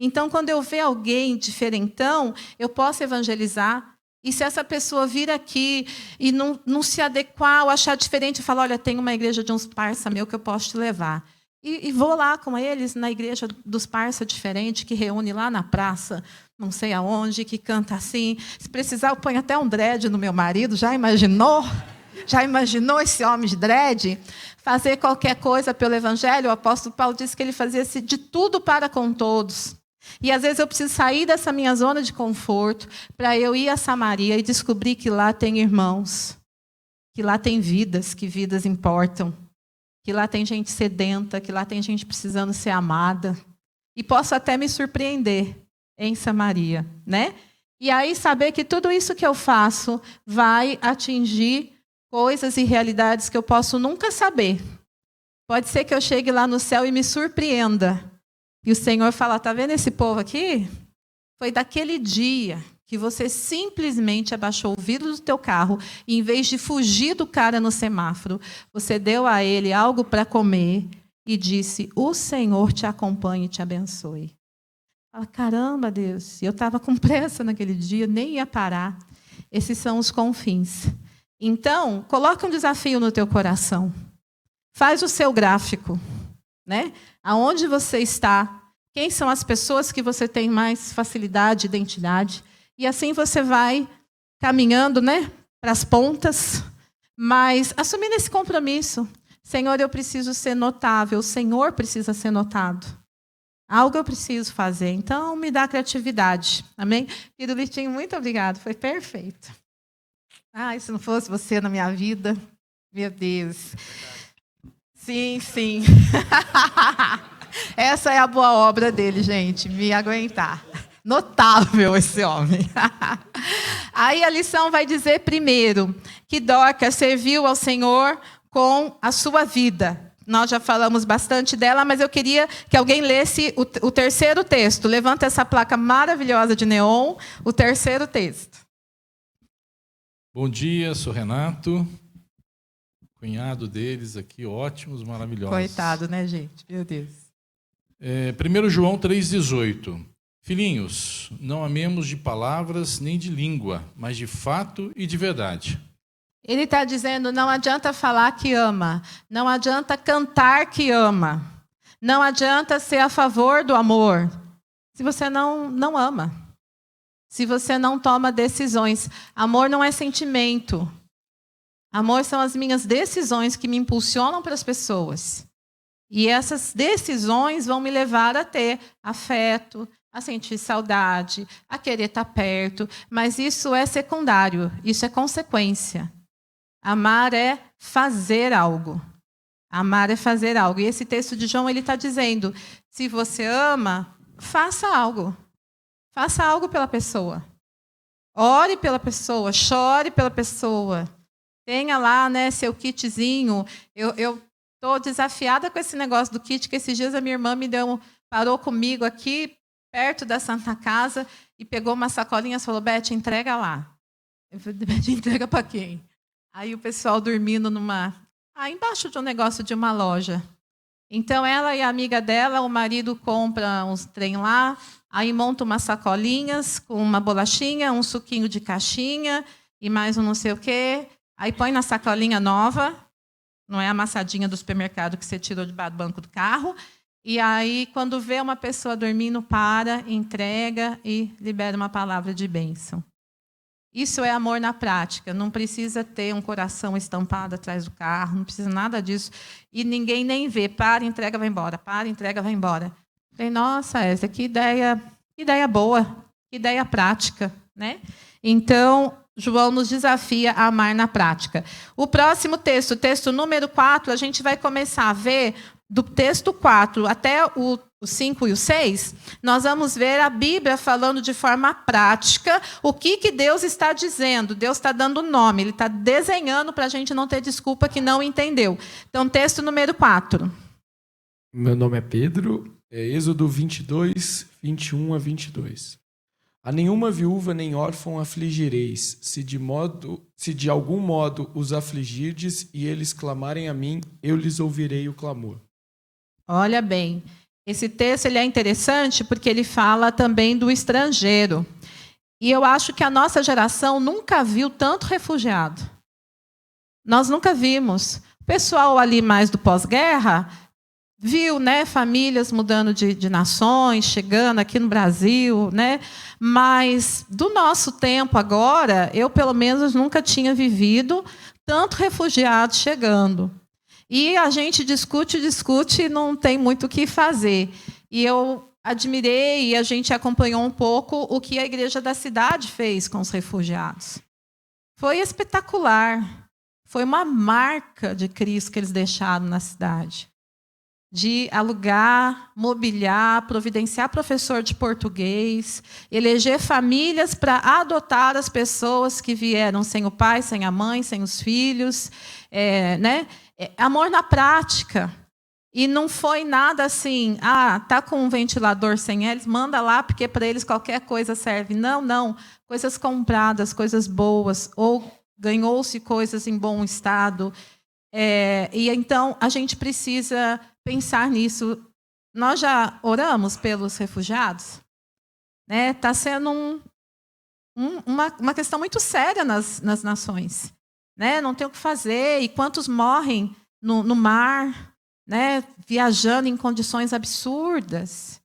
Speaker 3: Então, quando eu ver alguém diferentão, eu posso evangelizar. E se essa pessoa vir aqui e não se adequar ou achar diferente, falar, olha, tem uma igreja de uns parça meu que eu posso te levar. E vou lá com eles na igreja dos parça diferente, que reúne lá na praça, não sei aonde, que canta assim. Se precisar, eu ponho até um dread no meu marido. Já imaginou? Já imaginou esse homem de dread? Fazer qualquer coisa pelo evangelho? O apóstolo Paulo disse que ele fazia de tudo para com todos. E às vezes eu preciso sair dessa minha zona de conforto para eu ir a Samaria e descobrir que lá tem irmãos, que lá tem vidas, que vidas importam, que lá tem gente sedenta, que lá tem gente precisando ser amada. E posso até me surpreender em Samaria, né? E aí saber que tudo isso que eu faço vai atingir coisas e realidades que eu posso nunca saber. Pode ser que eu chegue lá no céu e me surpreenda. E o Senhor fala, tá vendo esse povo aqui? Foi daquele dia que você simplesmente abaixou o vidro do teu carro e, em vez de fugir do cara no semáforo, você deu a ele algo para comer e disse, o Senhor te acompanhe e te abençoe. Fala, caramba, Deus, eu estava com pressa naquele dia, nem ia parar. Esses são os confins. Então, coloca um desafio no teu coração. Faz o seu gráfico, né? Aonde você está, quem são as pessoas que você tem mais facilidade, identidade, e assim você vai caminhando, né, para as pontas, mas assumindo esse compromisso. Senhor, eu preciso ser notável, o Senhor precisa ser notado. Algo eu preciso fazer, então me dá criatividade. Amém? Querido Litinho, muito obrigado, foi perfeito. Ah, se não fosse você na minha vida, meu Deus. Sim, sim. Essa é a boa obra dele, gente, me aguentar. Notável esse homem. Aí a lição vai dizer primeiro que Dorcas serviu ao Senhor com a sua vida. Nós já falamos bastante dela, mas eu queria que alguém lesse o terceiro texto. Levanta essa placa maravilhosa de neon, o terceiro texto.
Speaker 6: Bom dia, sou Renato. Cunhado deles aqui, ótimos, maravilhosos.
Speaker 3: Coitado, né, gente? Meu Deus.
Speaker 6: 1 João 3,18. Filhinhos, não amemos de palavras nem de língua, mas de fato e de verdade.
Speaker 3: Ele está dizendo, não adianta falar que ama, não adianta cantar que ama, não adianta ser a favor do amor, se você não ama, se você não toma decisões. Amor não é sentimento. Amor são as minhas decisões que me impulsionam para as pessoas. E essas decisões vão me levar a ter afeto, a sentir saudade, a querer estar perto. Mas isso é secundário, isso é consequência. Amar é fazer algo. Amar é fazer algo. E esse texto de João, ele está dizendo, se você ama, faça algo. Faça algo pela pessoa. Ore pela pessoa, chore pela pessoa. Tenha lá, né, seu kitzinho. Eu estou desafiada com esse negócio do kit, que esses dias a minha irmã parou comigo aqui, perto da Santa Casa, e pegou uma sacolinha e falou, Beth, entrega lá. Eu falei, Beth, entrega para quem? Aí o pessoal dormindo embaixo de um negócio de uma loja. Então ela e a amiga dela, o marido compra uns trem lá, aí monta umas sacolinhas com uma bolachinha, um suquinho de caixinha e mais um não sei o quê. Aí põe na sacolinha nova, não é amassadinha do supermercado que você tirou debaixo do banco do carro. E aí, quando vê uma pessoa dormindo, para, entrega e libera uma palavra de bênção. Isso é amor na prática. Não precisa ter um coração estampado atrás do carro, não precisa nada disso. E ninguém nem vê. Para, entrega, vai embora. Para, entrega, vai embora. Falei, nossa, essa que ideia boa, que ideia prática, né? Então, João nos desafia a amar na prática. O próximo texto, o texto número 4, a gente vai começar a ver, do texto 4 até o 5 e o 6, nós vamos ver a Bíblia falando de forma prática o que Deus está dizendo. Deus está dando nome, Ele está desenhando para a gente não ter desculpa que não entendeu. Então, texto número 4.
Speaker 7: Meu nome é Pedro, é Êxodo 22, 21 a 22. A nenhuma viúva nem órfão afligireis, se de algum modo os afligirdes e eles clamarem a mim, eu lhes ouvirei o clamor.
Speaker 3: Olha bem, esse texto ele é interessante porque ele fala também do estrangeiro. E eu acho que a nossa geração nunca viu tanto refugiado. Nós nunca vimos. O pessoal ali mais do pós-guerra viu, né, famílias mudando de nações, chegando aqui no Brasil, né? Mas do nosso tempo agora, eu pelo menos nunca tinha vivido tanto refugiado chegando. E a gente discute e não tem muito o que fazer. E eu admirei e a gente acompanhou um pouco o que a igreja da cidade fez com os refugiados. Foi espetacular. Foi uma marca de Cristo que eles deixaram na cidade. De alugar, mobiliar, providenciar professor de português, eleger famílias para adotar as pessoas que vieram sem o pai, sem a mãe, sem os filhos. Né? Amor na prática. E não foi nada assim, tá com um ventilador sem eles, manda lá, porque para eles qualquer coisa serve. Não, não. Coisas compradas, coisas boas, ou ganhou-se coisas em bom estado. E então a gente precisa pensar nisso. Nós já oramos pelos refugiados? Está sendo uma questão muito séria nas nações. Né? Não tem o que fazer. E quantos morrem no mar, né? Viajando em condições absurdas.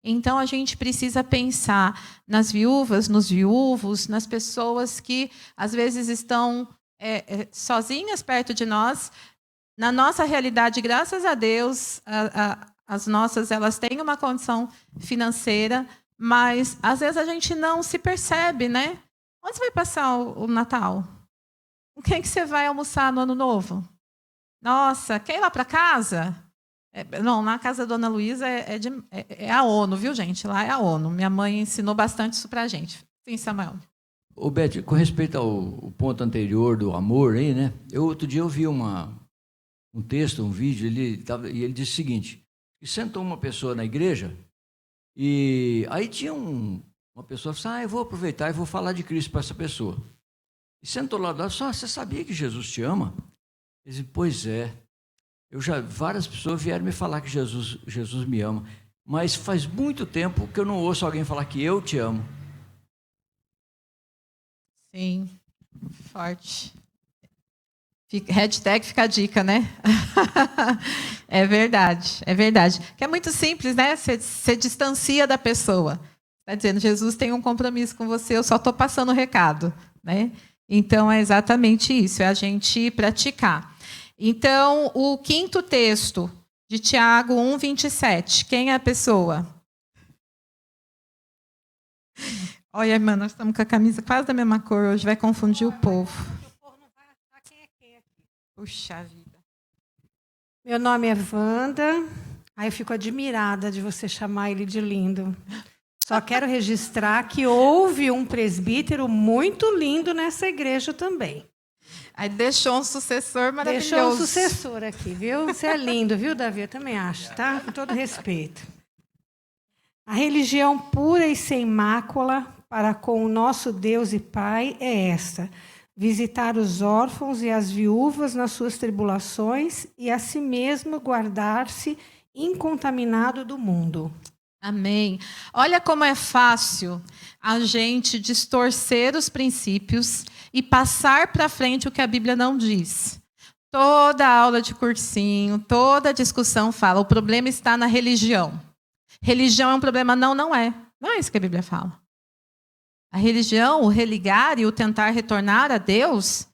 Speaker 3: Então, a gente precisa pensar nas viúvas, nos viúvos, nas pessoas que, às vezes, estão sozinhas perto de nós. Na nossa realidade, graças a Deus, as nossas elas têm uma condição financeira, mas, às vezes, a gente não se percebe, né? Onde você vai passar o Natal? Com quem que você vai almoçar no Ano Novo? Nossa, quer ir lá para casa? Não, na casa da Dona Luísa é a ONU, viu, gente? Lá é a ONU. Minha mãe ensinou bastante isso para a gente. Sim, Samuel.
Speaker 8: Ô, Beth, com respeito ao ponto anterior do amor, aí, né? Outro dia eu vi um texto, um vídeo, e ele disse o seguinte, que sentou uma pessoa na igreja, e aí tinha uma pessoa que disse, eu vou aproveitar e vou falar de Cristo para essa pessoa. E sentou lá do lado, você sabia que Jesus te ama? Ele disse, pois é. Várias pessoas vieram me falar que Jesus me ama, mas faz muito tempo que eu não ouço alguém falar que eu te amo.
Speaker 3: Sim, forte. Hashtag fica a dica, né? É verdade. Que é muito simples, né? Você distancia da pessoa. Está dizendo, Jesus tem um compromisso com você, eu só estou passando o recado, né? Então, é exatamente isso, é a gente praticar. Então, o quinto texto de Tiago 1:27. Quem é a pessoa? Olha, irmã, nós estamos com a camisa quase da mesma cor hoje, vai confundir o povo. O povo não vai achar quem é quem aqui. Puxa vida.
Speaker 9: Meu nome é Wanda. Aí eu fico admirada de você chamar ele de lindo. Só quero registrar que houve um presbítero muito lindo nessa igreja também.
Speaker 3: Aí deixou um sucessor maravilhoso.
Speaker 9: Deixou um sucessor aqui, viu? Você é lindo, viu, Davi? Eu também acho, tá? Com todo respeito. A religião pura e sem mácula para com o nosso Deus e Pai é esta: visitar os órfãos e as viúvas nas suas tribulações e a si mesmo guardar-se incontaminado do mundo.
Speaker 3: Amém. Olha como é fácil a gente distorcer os princípios e passar para frente o que a Bíblia não diz. Toda aula de cursinho, toda discussão fala, o problema está na religião. Religião é um problema? Não, não é. Não é isso que a Bíblia fala. A religião, o religar e o tentar retornar a Deus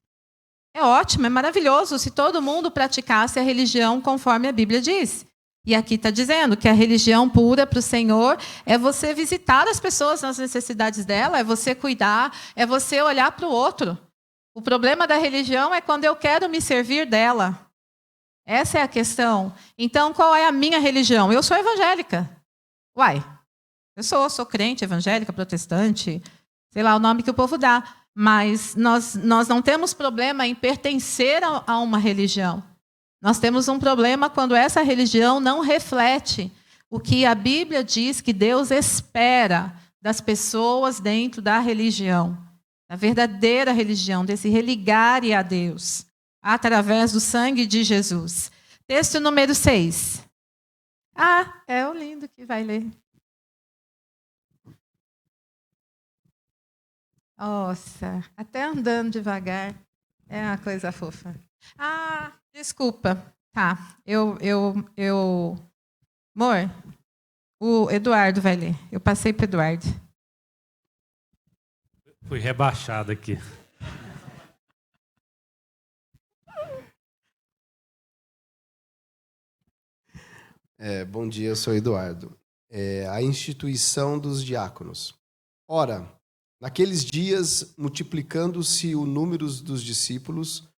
Speaker 3: é ótimo, é maravilhoso se todo mundo praticasse a religião conforme a Bíblia diz. E aqui está dizendo que a religião pura para o Senhor é você visitar as pessoas nas necessidades dela, é você cuidar, é você olhar para o outro. O problema da religião é quando eu quero me servir dela. Essa é a questão. Então, qual é a minha religião? Eu sou evangélica. Uai, eu sou crente, evangélica, protestante, sei lá o nome que o povo dá. Mas nós não temos problema em pertencer a uma religião. Nós temos um problema quando essa religião não reflete o que a Bíblia diz que Deus espera das pessoas dentro da religião, da verdadeira religião, desse religar a Deus, através do sangue de Jesus. Texto número 6. Ah, é o lindo que vai ler. Nossa, até andando devagar é uma coisa fofa. Ah, desculpa. Tá, amor, o Eduardo vai ler. Eu passei para o Eduardo.
Speaker 4: Fui rebaixado aqui.
Speaker 10: Bom dia, eu sou Eduardo. A instituição dos diáconos. Ora, naqueles dias, multiplicando-se o número dos discípulos,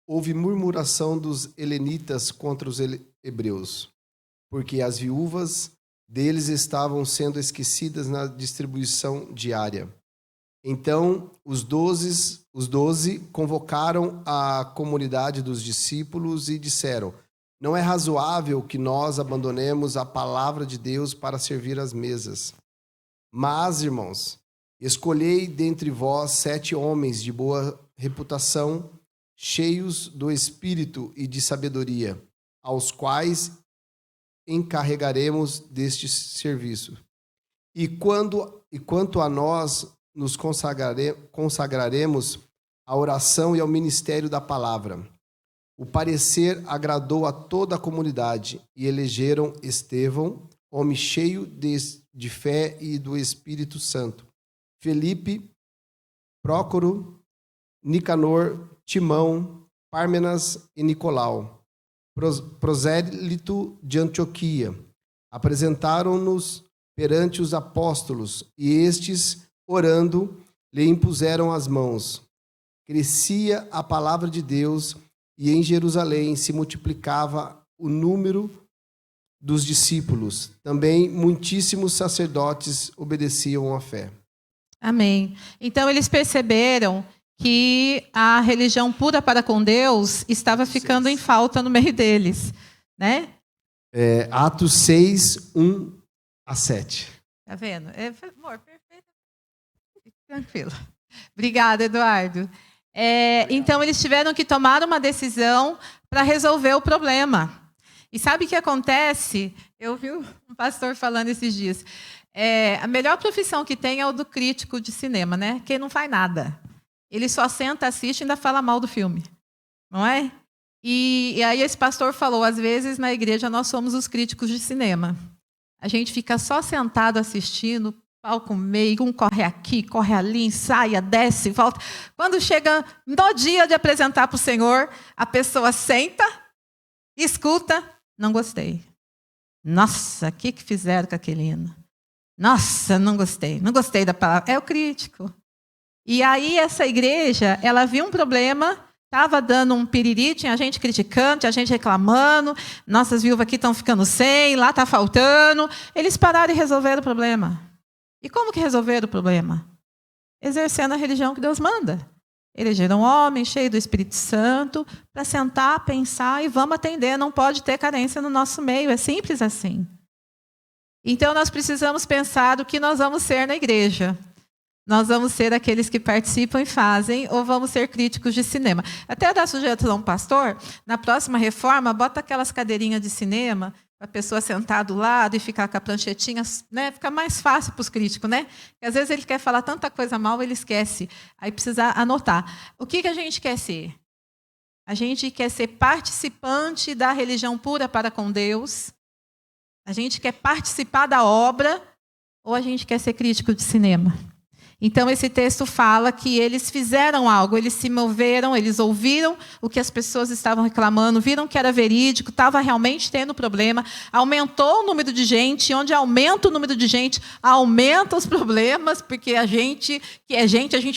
Speaker 10: houve murmuração dos helenitas contra os hebreus, porque as viúvas deles estavam sendo esquecidas na distribuição diária. Então, os doze convocaram a comunidade dos discípulos e disseram: não é razoável que nós abandonemos a palavra de Deus para servir às mesas. Mas, irmãos, escolhei dentre vós 7 homens de boa reputação, cheios do Espírito e de sabedoria, aos quais encarregaremos deste serviço. E quanto a nós, nos consagraremos à oração e ao ministério da palavra. O parecer agradou a toda a comunidade e elegeram Estevão, homem cheio de fé e do Espírito Santo, Felipe, Prócoro, Nicanor, Timão, Pármenas e Nicolau, prosélito de Antioquia. Apresentaram-nos perante os apóstolos e estes, orando, lhe impuseram as mãos. Crescia a palavra de Deus e em Jerusalém se multiplicava o número dos discípulos. Também muitíssimos sacerdotes obedeciam à fé.
Speaker 3: Amém. Então eles perceberam que a religião pura para com Deus estava ficando em falta no meio deles, né?
Speaker 10: Atos 6, 1 a 7.
Speaker 3: Tá vendo? Amor, perfeito. Fique tranquilo. Obrigada, Eduardo. Então, eles tiveram que tomar uma decisão para resolver o problema. E sabe o que acontece? Eu vi um pastor falando esses dias. A melhor profissão que tem é o do crítico de cinema, né? Quem não faz nada. Ele só senta, assiste e ainda fala mal do filme. Não é? E aí esse pastor falou, às vezes na igreja nós somos os críticos de cinema. A gente fica só sentado assistindo, palco meio, um corre aqui, corre ali, ensaia, desce, volta. Quando chega no dia de apresentar para o Senhor, a pessoa senta, escuta, não gostei. Nossa, o que fizeram com aquele hino? Nossa, não gostei da palavra. É o crítico. E aí essa igreja, ela viu um problema, estava dando um piriri, tinha gente criticando, tinha gente reclamando, nossas viúvas aqui estão ficando sem, lá está faltando. Eles pararam e resolveram o problema. E como que resolveram o problema? Exercendo a religião que Deus manda. Elegeram um homem cheio do Espírito Santo para sentar, pensar e vamos atender. Não pode ter carência no nosso meio. É simples assim. Então, nós precisamos pensar o que nós vamos ser na igreja. Nós vamos ser aqueles que participam e fazem, ou vamos ser críticos de cinema. Até dar sugestão, pastor, na próxima reforma, bota aquelas cadeirinhas de cinema, para a pessoa sentar do lado e ficar com a pranchetinha, né? Fica mais fácil para os críticos, né? Porque às vezes ele quer falar tanta coisa mal, ele esquece. Aí precisa anotar. O que a gente quer ser? A gente quer ser participante da religião pura para com Deus? A gente quer participar da obra? Ou a gente quer ser crítico de cinema? Então, esse texto fala que eles fizeram algo, eles se moveram, eles ouviram o que as pessoas estavam reclamando, viram que era verídico, estava realmente tendo problema, aumentou o número de gente, onde aumenta o número de gente, aumenta os problemas, porque a gente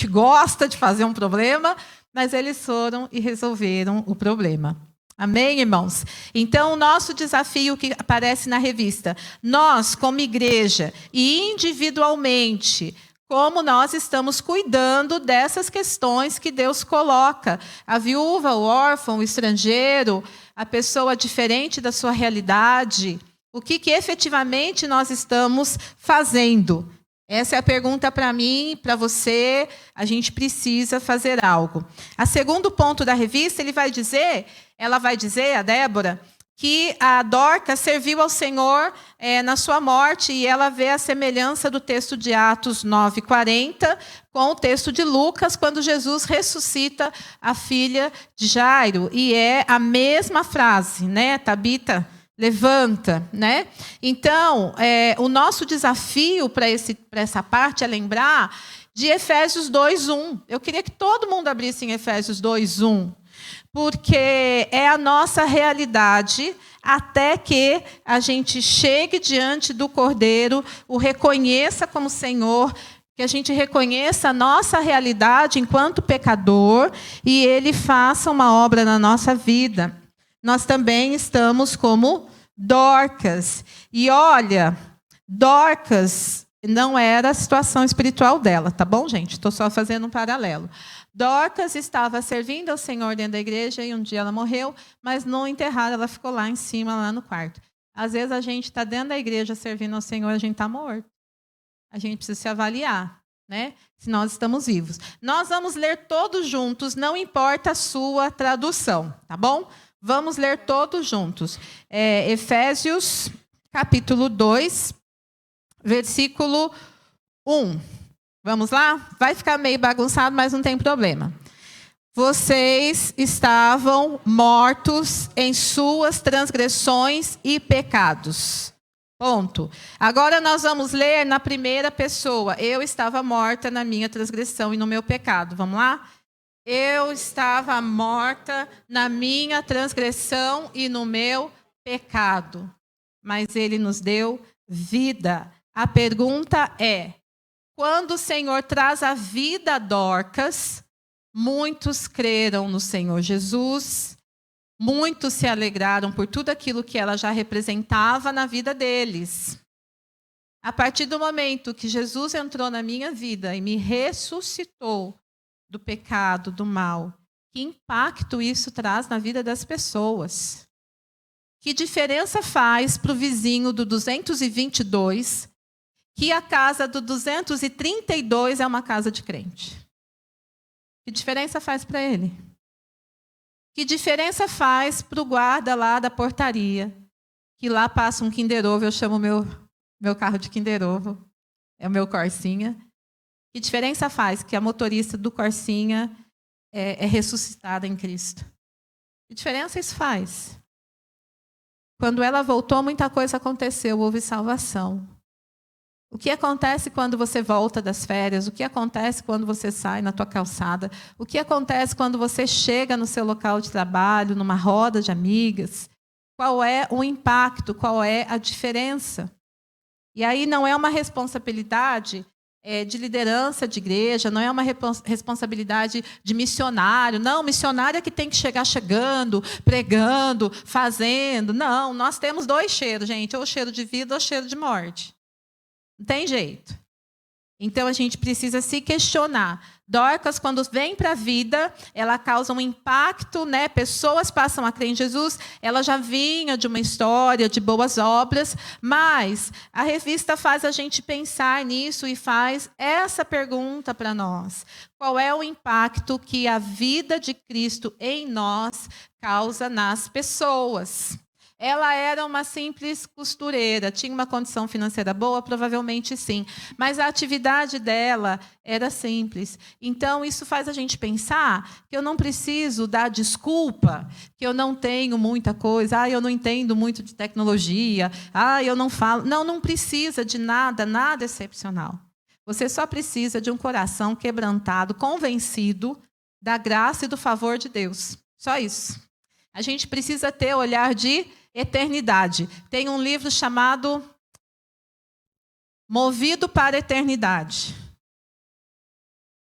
Speaker 3: gosta de fazer um problema, mas eles foram e resolveram o problema. Amém, irmãos? Então, o nosso desafio que aparece na revista, nós, como igreja e individualmente, como nós estamos cuidando dessas questões que Deus coloca. A viúva, o órfão, o estrangeiro, a pessoa diferente da sua realidade. O que efetivamente nós estamos fazendo? Essa é a pergunta para mim, para você. A gente precisa fazer algo. A segundo ponto da revista, ela vai dizer, a Débora, que a Dorcas serviu ao Senhor na sua morte, e ela vê a semelhança do texto de Atos 9:40 com o texto de Lucas, quando Jesus ressuscita a filha de Jairo. E é a mesma frase, né? Tabita, levanta, né? Então, o nosso desafio para essa parte é lembrar de Efésios 2:1. Eu queria que todo mundo abrisse em Efésios 2:1. Porque é a nossa realidade até que a gente chegue diante do Cordeiro, o reconheça como Senhor, que a gente reconheça a nossa realidade enquanto pecador e Ele faça uma obra na nossa vida. Nós também estamos como Dorcas. E olha, Dorcas não era a situação espiritual dela, tá bom, gente? Estou só fazendo um paralelo. Dorcas estava servindo ao Senhor dentro da igreja e um dia ela morreu, mas não enterraram, ela ficou lá em cima, lá no quarto. Às vezes a gente está dentro da igreja servindo ao Senhor, a gente está morto. A gente precisa se avaliar, né? Se nós estamos vivos. Nós vamos ler todos juntos, não importa a sua tradução, tá bom? Vamos ler todos juntos. Efésios, capítulo 2, versículo 1. Vamos lá? Vai ficar meio bagunçado, mas não tem problema. Vocês estavam mortos em suas transgressões e pecados. Ponto. Agora nós vamos ler na primeira pessoa. Eu estava morta na minha transgressão e no meu pecado. Vamos lá? Eu estava morta na minha transgressão e no meu pecado. Mas Ele nos deu vida. A pergunta é: quando o Senhor traz a vida a Dorcas, muitos creram no Senhor Jesus, muitos se alegraram por tudo aquilo que ela já representava na vida deles. A partir do momento que Jesus entrou na minha vida e me ressuscitou do pecado, do mal, que impacto isso traz na vida das pessoas? Que diferença faz para o vizinho do 222 que a casa do 232 é uma casa de crente? Que diferença faz para ele? Que diferença faz para o guarda lá da portaria, que lá passa um Kinder Ovo, eu chamo meu carro de Kinder Ovo, é o meu Corsinha. Que diferença faz que a motorista do Corsinha é ressuscitada em Cristo? Que diferença isso faz? Quando ela voltou, muita coisa aconteceu, houve salvação. O que acontece quando você volta das férias? O que acontece quando você sai na tua calçada? O que acontece quando você chega no seu local de trabalho, numa roda de amigas? Qual é o impacto? Qual é a diferença? E aí não é uma responsabilidade de liderança de igreja, não é uma responsabilidade de missionário. Não, missionário é que tem que chegar chegando, pregando, fazendo. Não, nós temos dois cheiros, gente, ou cheiro de vida ou cheiro de morte. Não tem jeito. Então, a gente precisa se questionar. Dorcas, quando vem para a vida, ela causa um impacto, né? Pessoas passam a crer em Jesus. Ela já vinha de uma história de boas obras, mas a revista faz a gente pensar nisso e faz essa pergunta para nós. Qual é o impacto que a vida de Cristo em nós causa nas pessoas? Ela era uma simples costureira, tinha uma condição financeira boa? Provavelmente sim, mas a atividade dela era simples. Então, isso faz a gente pensar que eu não preciso dar desculpa, que eu não tenho muita coisa, eu não entendo muito de tecnologia, eu não falo. Não, não precisa de nada excepcional. Você só precisa de um coração quebrantado, convencido da graça e do favor de Deus. Só isso. A gente precisa ter olhar de eternidade. Tem um livro chamado Movido para a Eternidade.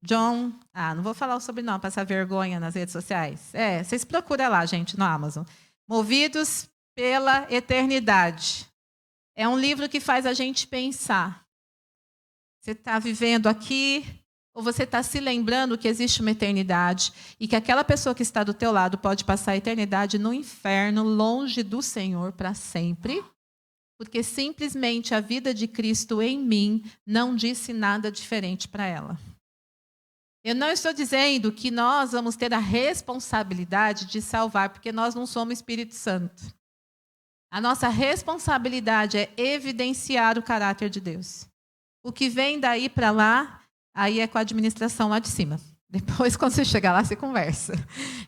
Speaker 3: John... não vou falar o sobrenome, passar vergonha nas redes sociais. Vocês procuram lá, gente, no Amazon. Movidos pela Eternidade. É um livro que faz a gente pensar. Você está vivendo aqui, ou você está se lembrando que existe uma eternidade e que aquela pessoa que está do teu lado pode passar a eternidade no inferno, longe do Senhor para sempre? porque simplesmente a vida de Cristo em mim não disse nada diferente para ela. Eu não estou dizendo que nós vamos ter a responsabilidade de salvar, porque nós não somos Espírito Santo. A nossa responsabilidade é evidenciar o caráter de Deus. O que vem daí para lá, aí é com a administração lá de cima. Depois, quando você chegar lá, você conversa.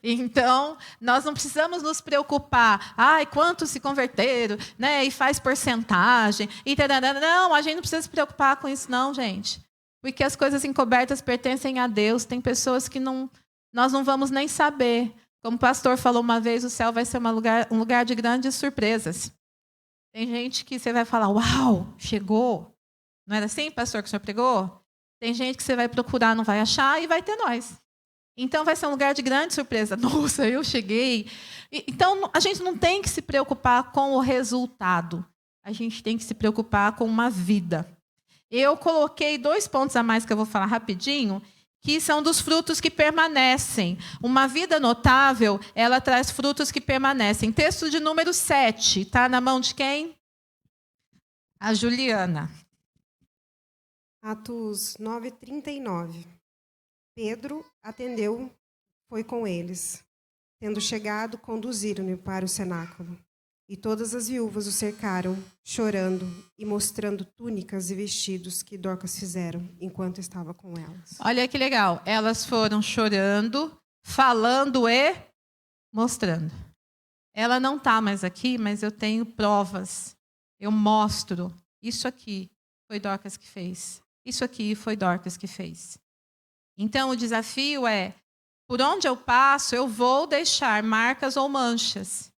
Speaker 3: Então, nós não precisamos nos preocupar. Ai, quantos se converteram, né? E faz porcentagem. E não, a gente não precisa se preocupar com isso, não, gente. Porque as coisas encobertas pertencem a Deus. Tem pessoas que nós não vamos nem saber. Como o pastor falou uma vez, o céu vai ser um lugar de grandes surpresas. Tem gente que você vai falar, uau, chegou. Não era assim, pastor, que o senhor pregou? Tem gente que você vai procurar, não vai achar, e vai ter nós. Então, vai ser um lugar de grande surpresa. Nossa, eu cheguei. Então, a gente não tem que se preocupar com o resultado. A gente tem que se preocupar com uma vida. Eu coloquei 2 pontos a mais que eu vou falar rapidinho, que são dos frutos que permanecem. Uma vida notável, ela traz frutos que permanecem. Texto de número 7. Está na mão de quem? A Juliana.
Speaker 11: Atos 9:39. Pedro atendeu, foi com eles. Tendo chegado, conduziram-no para o cenáculo. E todas as viúvas o cercaram, chorando e mostrando túnicas e vestidos que Dorcas fizeram enquanto estava com elas.
Speaker 3: Olha que legal. Elas foram chorando, falando e mostrando. Ela não está mais aqui, mas eu tenho provas. Eu mostro. Isso aqui foi Dorcas que fez. Isso aqui foi Dorcas que fez. Então, o desafio é, por onde eu passo, eu vou deixar marcas ou manchas.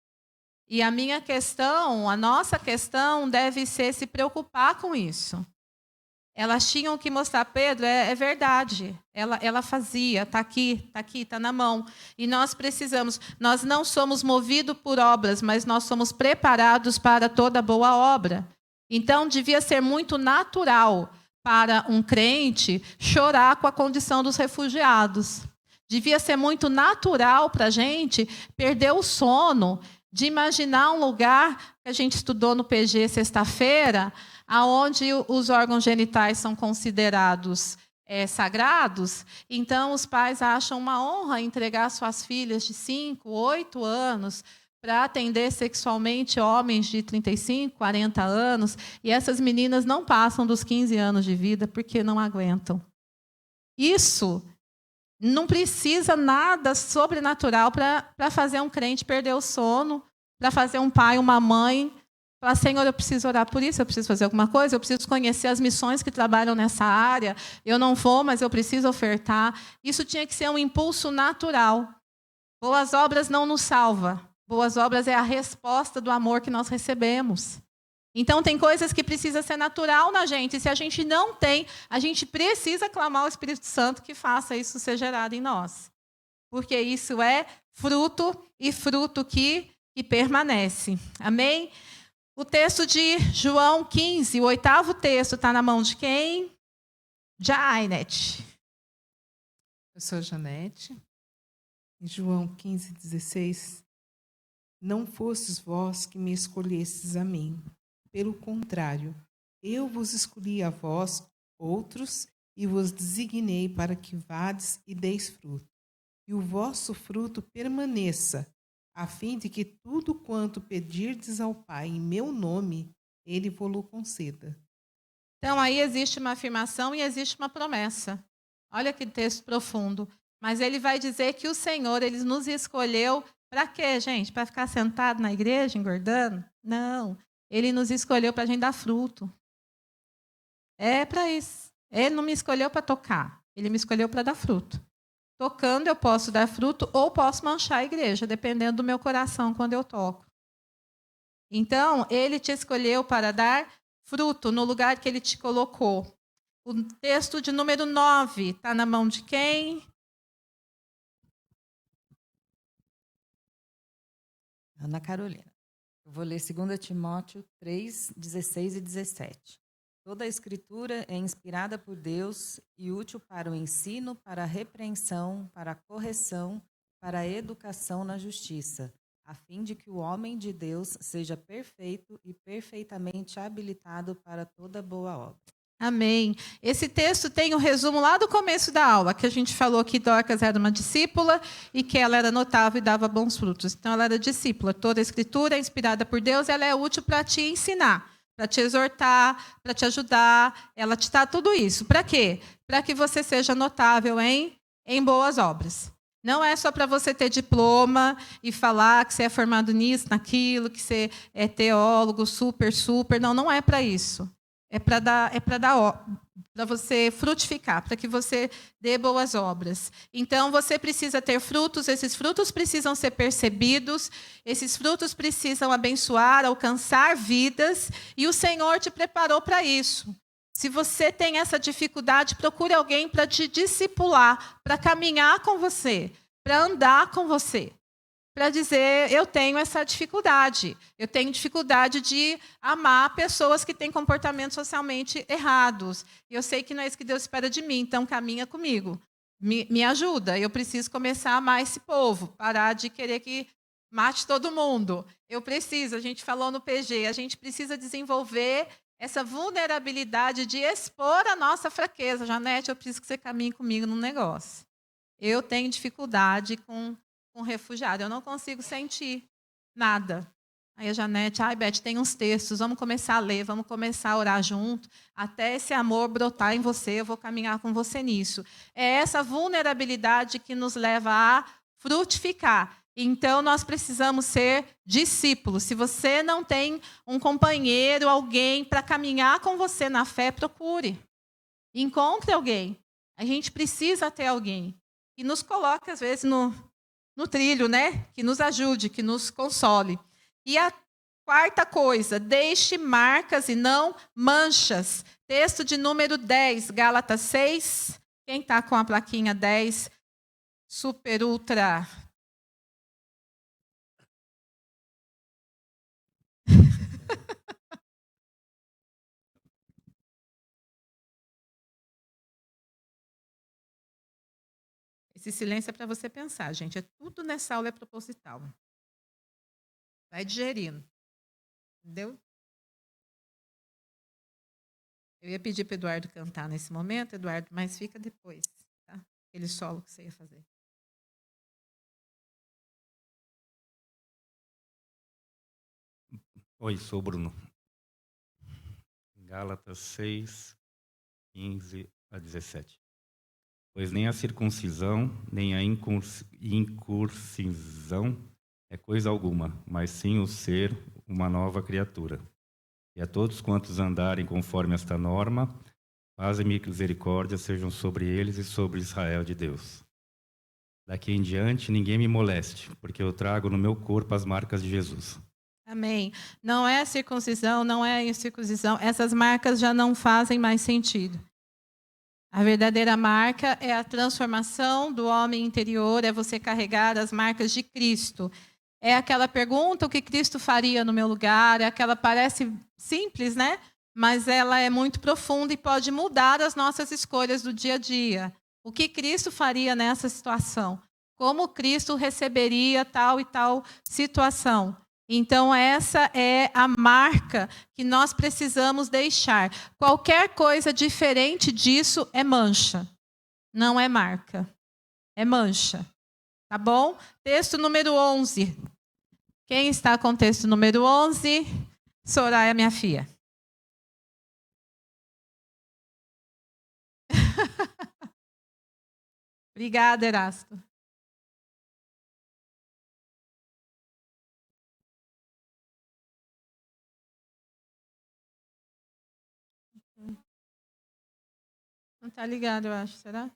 Speaker 3: E a minha questão, a nossa questão, deve ser se preocupar com isso. Elas tinham que mostrar, Pedro, é verdade. Ela fazia, está aqui, está na mão. E nós precisamos, nós não somos movidos por obras, mas nós somos preparados para toda boa obra. Então, devia ser muito natural para um crente chorar com a condição dos refugiados. Devia ser muito natural para a gente perder o sono de imaginar um lugar que a gente estudou no PG sexta-feira, onde os órgãos genitais são considerados sagrados. Então, os pais acham uma honra entregar suas filhas de 5, 8 anos para atender sexualmente homens de 35, 40 anos, e essas meninas não passam dos 15 anos de vida porque não aguentam. Isso não precisa nada sobrenatural para fazer um crente perder o sono, para fazer um pai, uma mãe, falar, Senhor, eu preciso orar por isso, eu preciso fazer alguma coisa, eu preciso conhecer as missões que trabalham nessa área, eu não vou, mas eu preciso ofertar. Isso tinha que ser um impulso natural. Boas obras não nos salvam. Boas obras é a resposta do amor que nós recebemos. Então, tem coisas que precisa ser natural na gente. E se a gente não tem, a gente precisa clamar ao Espírito Santo que faça isso ser gerado em nós. Porque isso é fruto e fruto que permanece. Amém? O texto de João 15, o 8º texto, está na mão de quem? Janet.
Speaker 5: Eu sou Janete. Em João 15:16. Não fostes vós que me escolhestes a mim. Pelo contrário, eu vos escolhi a vós, outros, e vos designei para que vades e deis fruto. E o vosso fruto permaneça, a fim de que tudo quanto pedirdes ao Pai em meu nome, Ele vos-lo conceda.
Speaker 3: Então, aí existe uma afirmação e existe uma promessa. Olha que texto profundo. Mas ele vai dizer que o Senhor, Ele nos escolheu para quê, gente? Para ficar sentado na igreja, engordando? Não. Ele nos escolheu para a gente dar fruto. É para isso. Ele não me escolheu para tocar. Ele me escolheu para dar fruto. Tocando, eu posso dar fruto ou posso manchar a igreja, dependendo do meu coração quando eu toco. Então, Ele te escolheu para dar fruto no lugar que Ele te colocou. O texto de número 9 está na mão de quem?
Speaker 12: Ana Carolina. Eu vou ler 2 Timóteo 3, 16 e 17. Toda a Escritura é inspirada por Deus e útil para o ensino, para a repreensão, para a correção, para a educação na justiça, a fim de que o homem de Deus seja perfeito e perfeitamente habilitado para toda boa obra.
Speaker 3: Amém. Esse texto tem um resumo lá do começo da aula, que a gente falou que Dorcas era uma discípula e que ela era notável e dava bons frutos. Então, ela era discípula. Toda a escritura é inspirada por Deus, ela é útil para te ensinar, para te exortar, para te ajudar. Ela te dá tudo isso. Para quê? Para que você seja notável em boas obras. Não é só para você ter diploma e falar que você é formado nisso, naquilo, que você é teólogo, super. Não, não é para isso. É para você frutificar, para que você dê boas obras. Então, você precisa ter frutos, esses frutos precisam ser percebidos, esses frutos precisam abençoar, alcançar vidas, e o Senhor te preparou para isso. Se você tem essa dificuldade, procure alguém para te discipular, para caminhar com você, para andar com você. Para dizer, eu tenho essa dificuldade. Eu tenho dificuldade de amar pessoas que têm comportamentos socialmente errados. Eu sei que não é isso que Deus espera de mim, então caminha comigo. Me ajuda. Eu preciso começar a amar esse povo, parar de querer que mate todo mundo. Eu preciso, a gente falou no PG, a gente precisa desenvolver essa vulnerabilidade de expor a nossa fraqueza. Janete, eu preciso que você caminhe comigo num negócio. Eu tenho dificuldade com refugiado, eu não consigo sentir nada. Aí a Janete, Beth, tem uns textos, vamos começar a ler, vamos começar a orar junto, até esse amor brotar em você, eu vou caminhar com você nisso. É essa vulnerabilidade que nos leva a frutificar. Então, nós precisamos ser discípulos. Se você não tem um companheiro, alguém para caminhar com você na fé, procure. Encontre alguém. A gente precisa ter alguém que nos coloque, às vezes, no trilho, né? Que nos ajude, que nos console. E a quarta coisa, deixe marcas e não manchas. Texto de número 10, Gálatas 6. Quem está com a plaquinha 10, super, ultra... Esse silêncio é para você pensar, gente. Tudo nessa aula é proposital. Vai digerindo. Entendeu? Eu ia pedir para o Eduardo cantar nesse momento, Eduardo, mas fica depois, tá? Aquele solo que você ia fazer.
Speaker 13: Oi, sou o Bruno. Gálatas 6, 15 a 17. Pois nem a circuncisão, nem a incircuncisão é coisa alguma, mas sim o ser uma nova criatura. E a todos quantos andarem conforme esta norma, paz e misericórdia sejam sobre eles e sobre Israel de Deus. Daqui em diante, ninguém me moleste, porque eu trago no meu corpo as marcas de Jesus.
Speaker 3: Amém. Não é a circuncisão, não é a incircuncisão. Essas marcas já não fazem mais sentido. A verdadeira marca é a transformação do homem interior, é você carregar as marcas de Cristo. É aquela pergunta, o que Cristo faria no meu lugar? É aquela, parece simples, né? Mas ela é muito profunda e pode mudar as nossas escolhas do dia a dia. O que Cristo faria nessa situação? Como Cristo receberia tal e tal situação? Então, essa é a marca que nós precisamos deixar. Qualquer coisa diferente disso é mancha. Não é marca. É mancha. Tá bom? Texto número 11. Quem está com o texto número 11? Soraya, minha filha. Obrigada, Erasto. Não está ligado, eu acho. Será?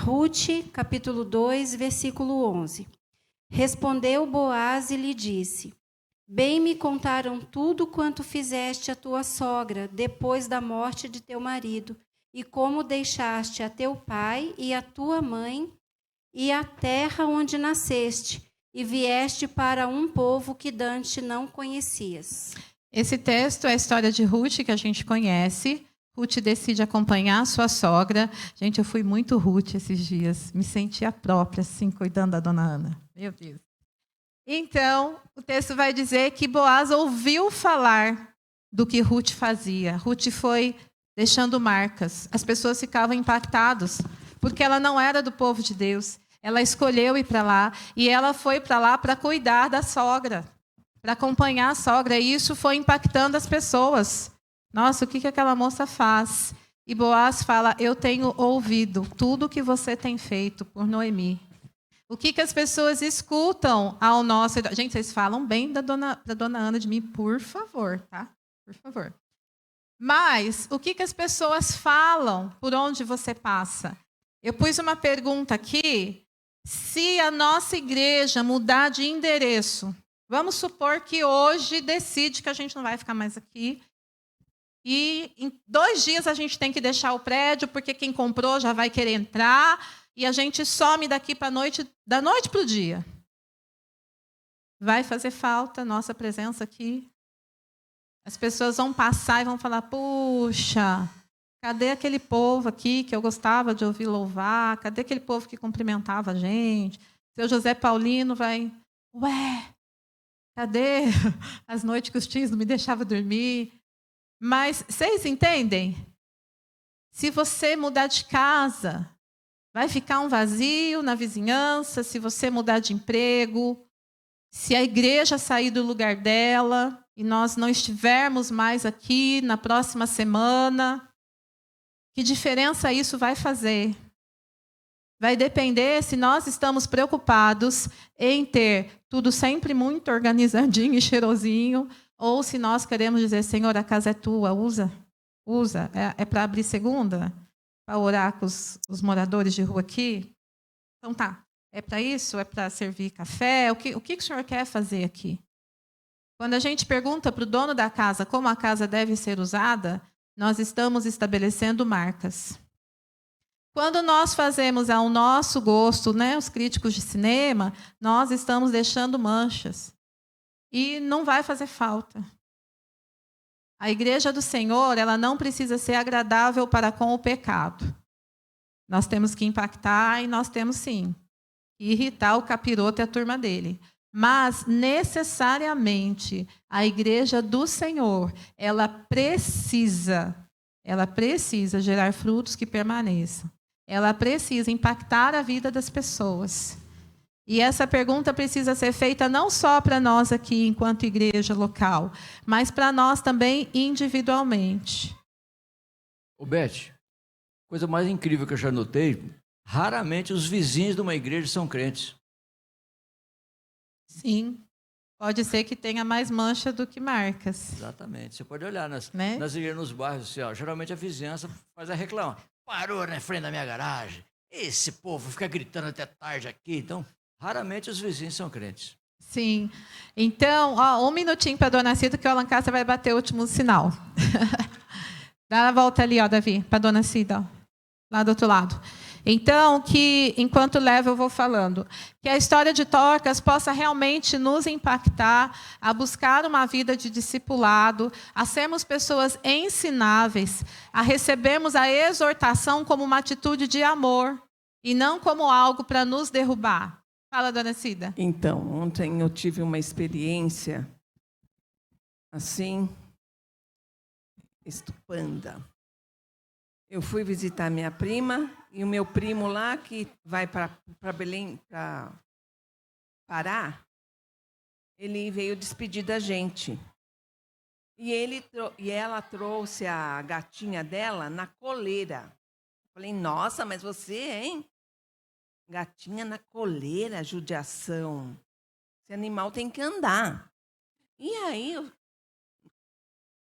Speaker 11: Ruth, capítulo 2, versículo 11. Respondeu Boaz e lhe disse: Bem me contaram tudo quanto fizeste a tua sogra depois da morte de teu marido, e como deixaste a teu pai e a tua mãe e a terra onde nasceste, e vieste para um povo que dantes não conhecias.
Speaker 3: Esse texto é a história de Ruth, que a gente conhece. Ruth decide acompanhar a sua sogra. Gente, eu fui muito Ruth esses dias. Me sentia própria, assim, cuidando da dona Ana. Meu Deus. Então, o texto vai dizer que Boaz ouviu falar do que Ruth fazia. Ruth foi deixando marcas. As pessoas ficavam impactadas, porque ela não era do povo de Deus. Ela escolheu ir para lá, e ela foi para lá para cuidar da sogra, para acompanhar a sogra, e isso foi impactando as pessoas. Nossa, o que aquela moça faz? E Boaz fala, eu tenho ouvido tudo o que você tem feito por Noemi. O que as pessoas escutam ao nosso... Gente, vocês falam bem da dona Ana de mim, por favor, tá? Por favor. Mas, o que as pessoas falam por onde você passa? Eu pus uma pergunta aqui. Se a nossa igreja mudar de endereço, vamos supor que hoje decide que a gente não vai ficar mais aqui, e em 2 dias a gente tem que deixar o prédio, porque quem comprou já vai querer entrar, e a gente some daqui para a noite, da noite para o dia. Vai fazer falta a nossa presença aqui? As pessoas vão passar e vão falar, puxa, cadê aquele povo aqui que eu gostava de ouvir louvar? Cadê aquele povo que cumprimentava a gente? Seu José Paulino vai, ué, cadê as noites que os tios não me deixavam dormir? Mas vocês entendem? Se você mudar de casa, vai ficar um vazio na vizinhança. Se você mudar de emprego, se a igreja sair do lugar dela e nós não estivermos mais aqui na próxima semana, que diferença isso vai fazer? Vai depender se nós estamos preocupados em ter tudo sempre muito organizadinho e cheirosinho, ou se nós queremos dizer, Senhor, a casa é tua, usa. É para abrir segunda? Para orar com os moradores de rua aqui? Então tá. É para isso? É para servir café? O que o senhor quer fazer aqui? Quando a gente pergunta para o dono da casa como a casa deve ser usada, nós estamos estabelecendo marcas. Quando nós fazemos ao nosso gosto, né, os críticos de cinema, nós estamos deixando manchas. E não vai fazer falta. A igreja do Senhor, ela não precisa ser agradável para com o pecado. Nós temos que impactar e nós temos, sim, que irritar o capiroto e a turma dele. Mas, necessariamente, a igreja do Senhor, ela precisa gerar frutos que permaneçam. Ela precisa impactar a vida das pessoas. E essa pergunta precisa ser feita não só para nós aqui, enquanto igreja local, mas para nós também individualmente.
Speaker 8: Ô, Beth, coisa mais incrível que eu já notei, raramente os vizinhos de uma igreja são crentes.
Speaker 3: Sim, pode ser que tenha mais mancha do que marcas.
Speaker 8: Exatamente, você pode olhar nas igrejas, nos bairros, assim, ó, geralmente a vizinhança faz a reclama. Parou na frente da minha garagem, esse povo fica gritando até tarde aqui, então... Raramente os vizinhos são crentes.
Speaker 3: Sim. Então, ó, 1 minutinho para a dona Cida, que o Alan Castro vai bater o último sinal. Dá a volta ali, ó, Davi, para a dona Cida, ó, lá do outro lado. Então, que enquanto leva eu vou falando, que a história de Dorcas possa realmente nos impactar a buscar uma vida de discipulado, a sermos pessoas ensináveis, a recebermos a exortação como uma atitude de amor e não como algo para nos derrubar. Fala, dona Cida.
Speaker 14: Então, ontem eu tive uma experiência assim, estupenda. Eu fui visitar minha prima e o meu primo lá, que vai para Belém, para Pará, ele veio despedir da gente. E ela trouxe a gatinha dela na coleira. Falei, nossa, mas você, hein? Gatinha na coleira, judiação. Esse animal tem que andar. E aí,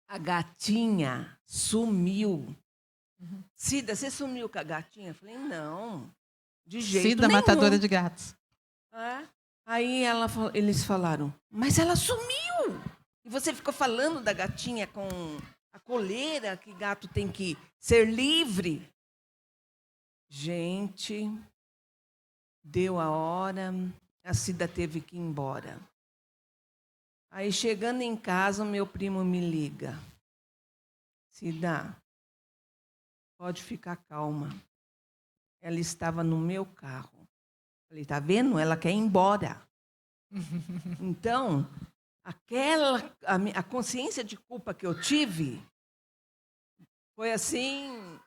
Speaker 14: a gatinha sumiu. Cida, você sumiu com a gatinha? Eu falei, não, de jeito
Speaker 3: Cida,
Speaker 14: nenhum.
Speaker 3: matadora de gatos.
Speaker 14: É? Aí eles falaram, mas ela sumiu. E você ficou falando da gatinha com a coleira, que gato tem que ser livre. Gente... Deu a hora, a Cida teve que ir embora. Aí, chegando em casa, o meu primo me liga. Cida, pode ficar calma. Ela estava no meu carro. Falei, tá vendo? Ela quer ir embora. Então, a consciência de culpa que eu tive foi assim,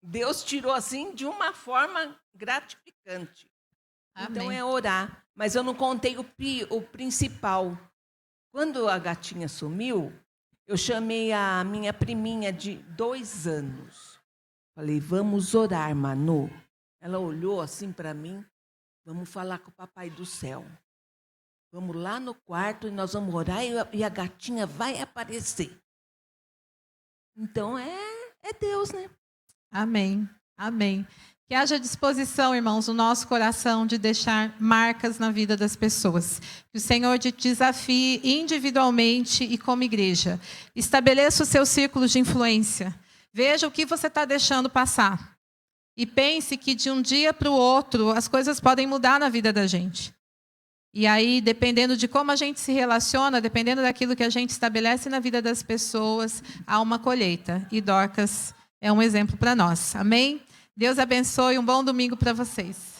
Speaker 14: Deus tirou assim de uma forma gratificante. Então
Speaker 3: Amém.
Speaker 14: é orar. Mas eu não contei o principal. Quando a gatinha sumiu, eu chamei a minha priminha de 2 anos. Falei, vamos orar, Manu. Ela olhou assim para mim, vamos falar com o Papai do Céu. Vamos lá no quarto e nós vamos orar e a gatinha vai aparecer. Então é Deus, né?
Speaker 3: Amém. Amém. Que haja disposição, irmãos, no nosso coração de deixar marcas na vida das pessoas. Que o Senhor te desafie individualmente e como igreja. Estabeleça os seus círculos de influência. Veja o que você está deixando passar. E pense que de um dia para o outro as coisas podem mudar na vida da gente. E aí, dependendo de como a gente se relaciona, dependendo daquilo que a gente estabelece na vida das pessoas, há uma colheita. E Dorcas é um exemplo para nós. Amém? Deus abençoe, um bom domingo para vocês.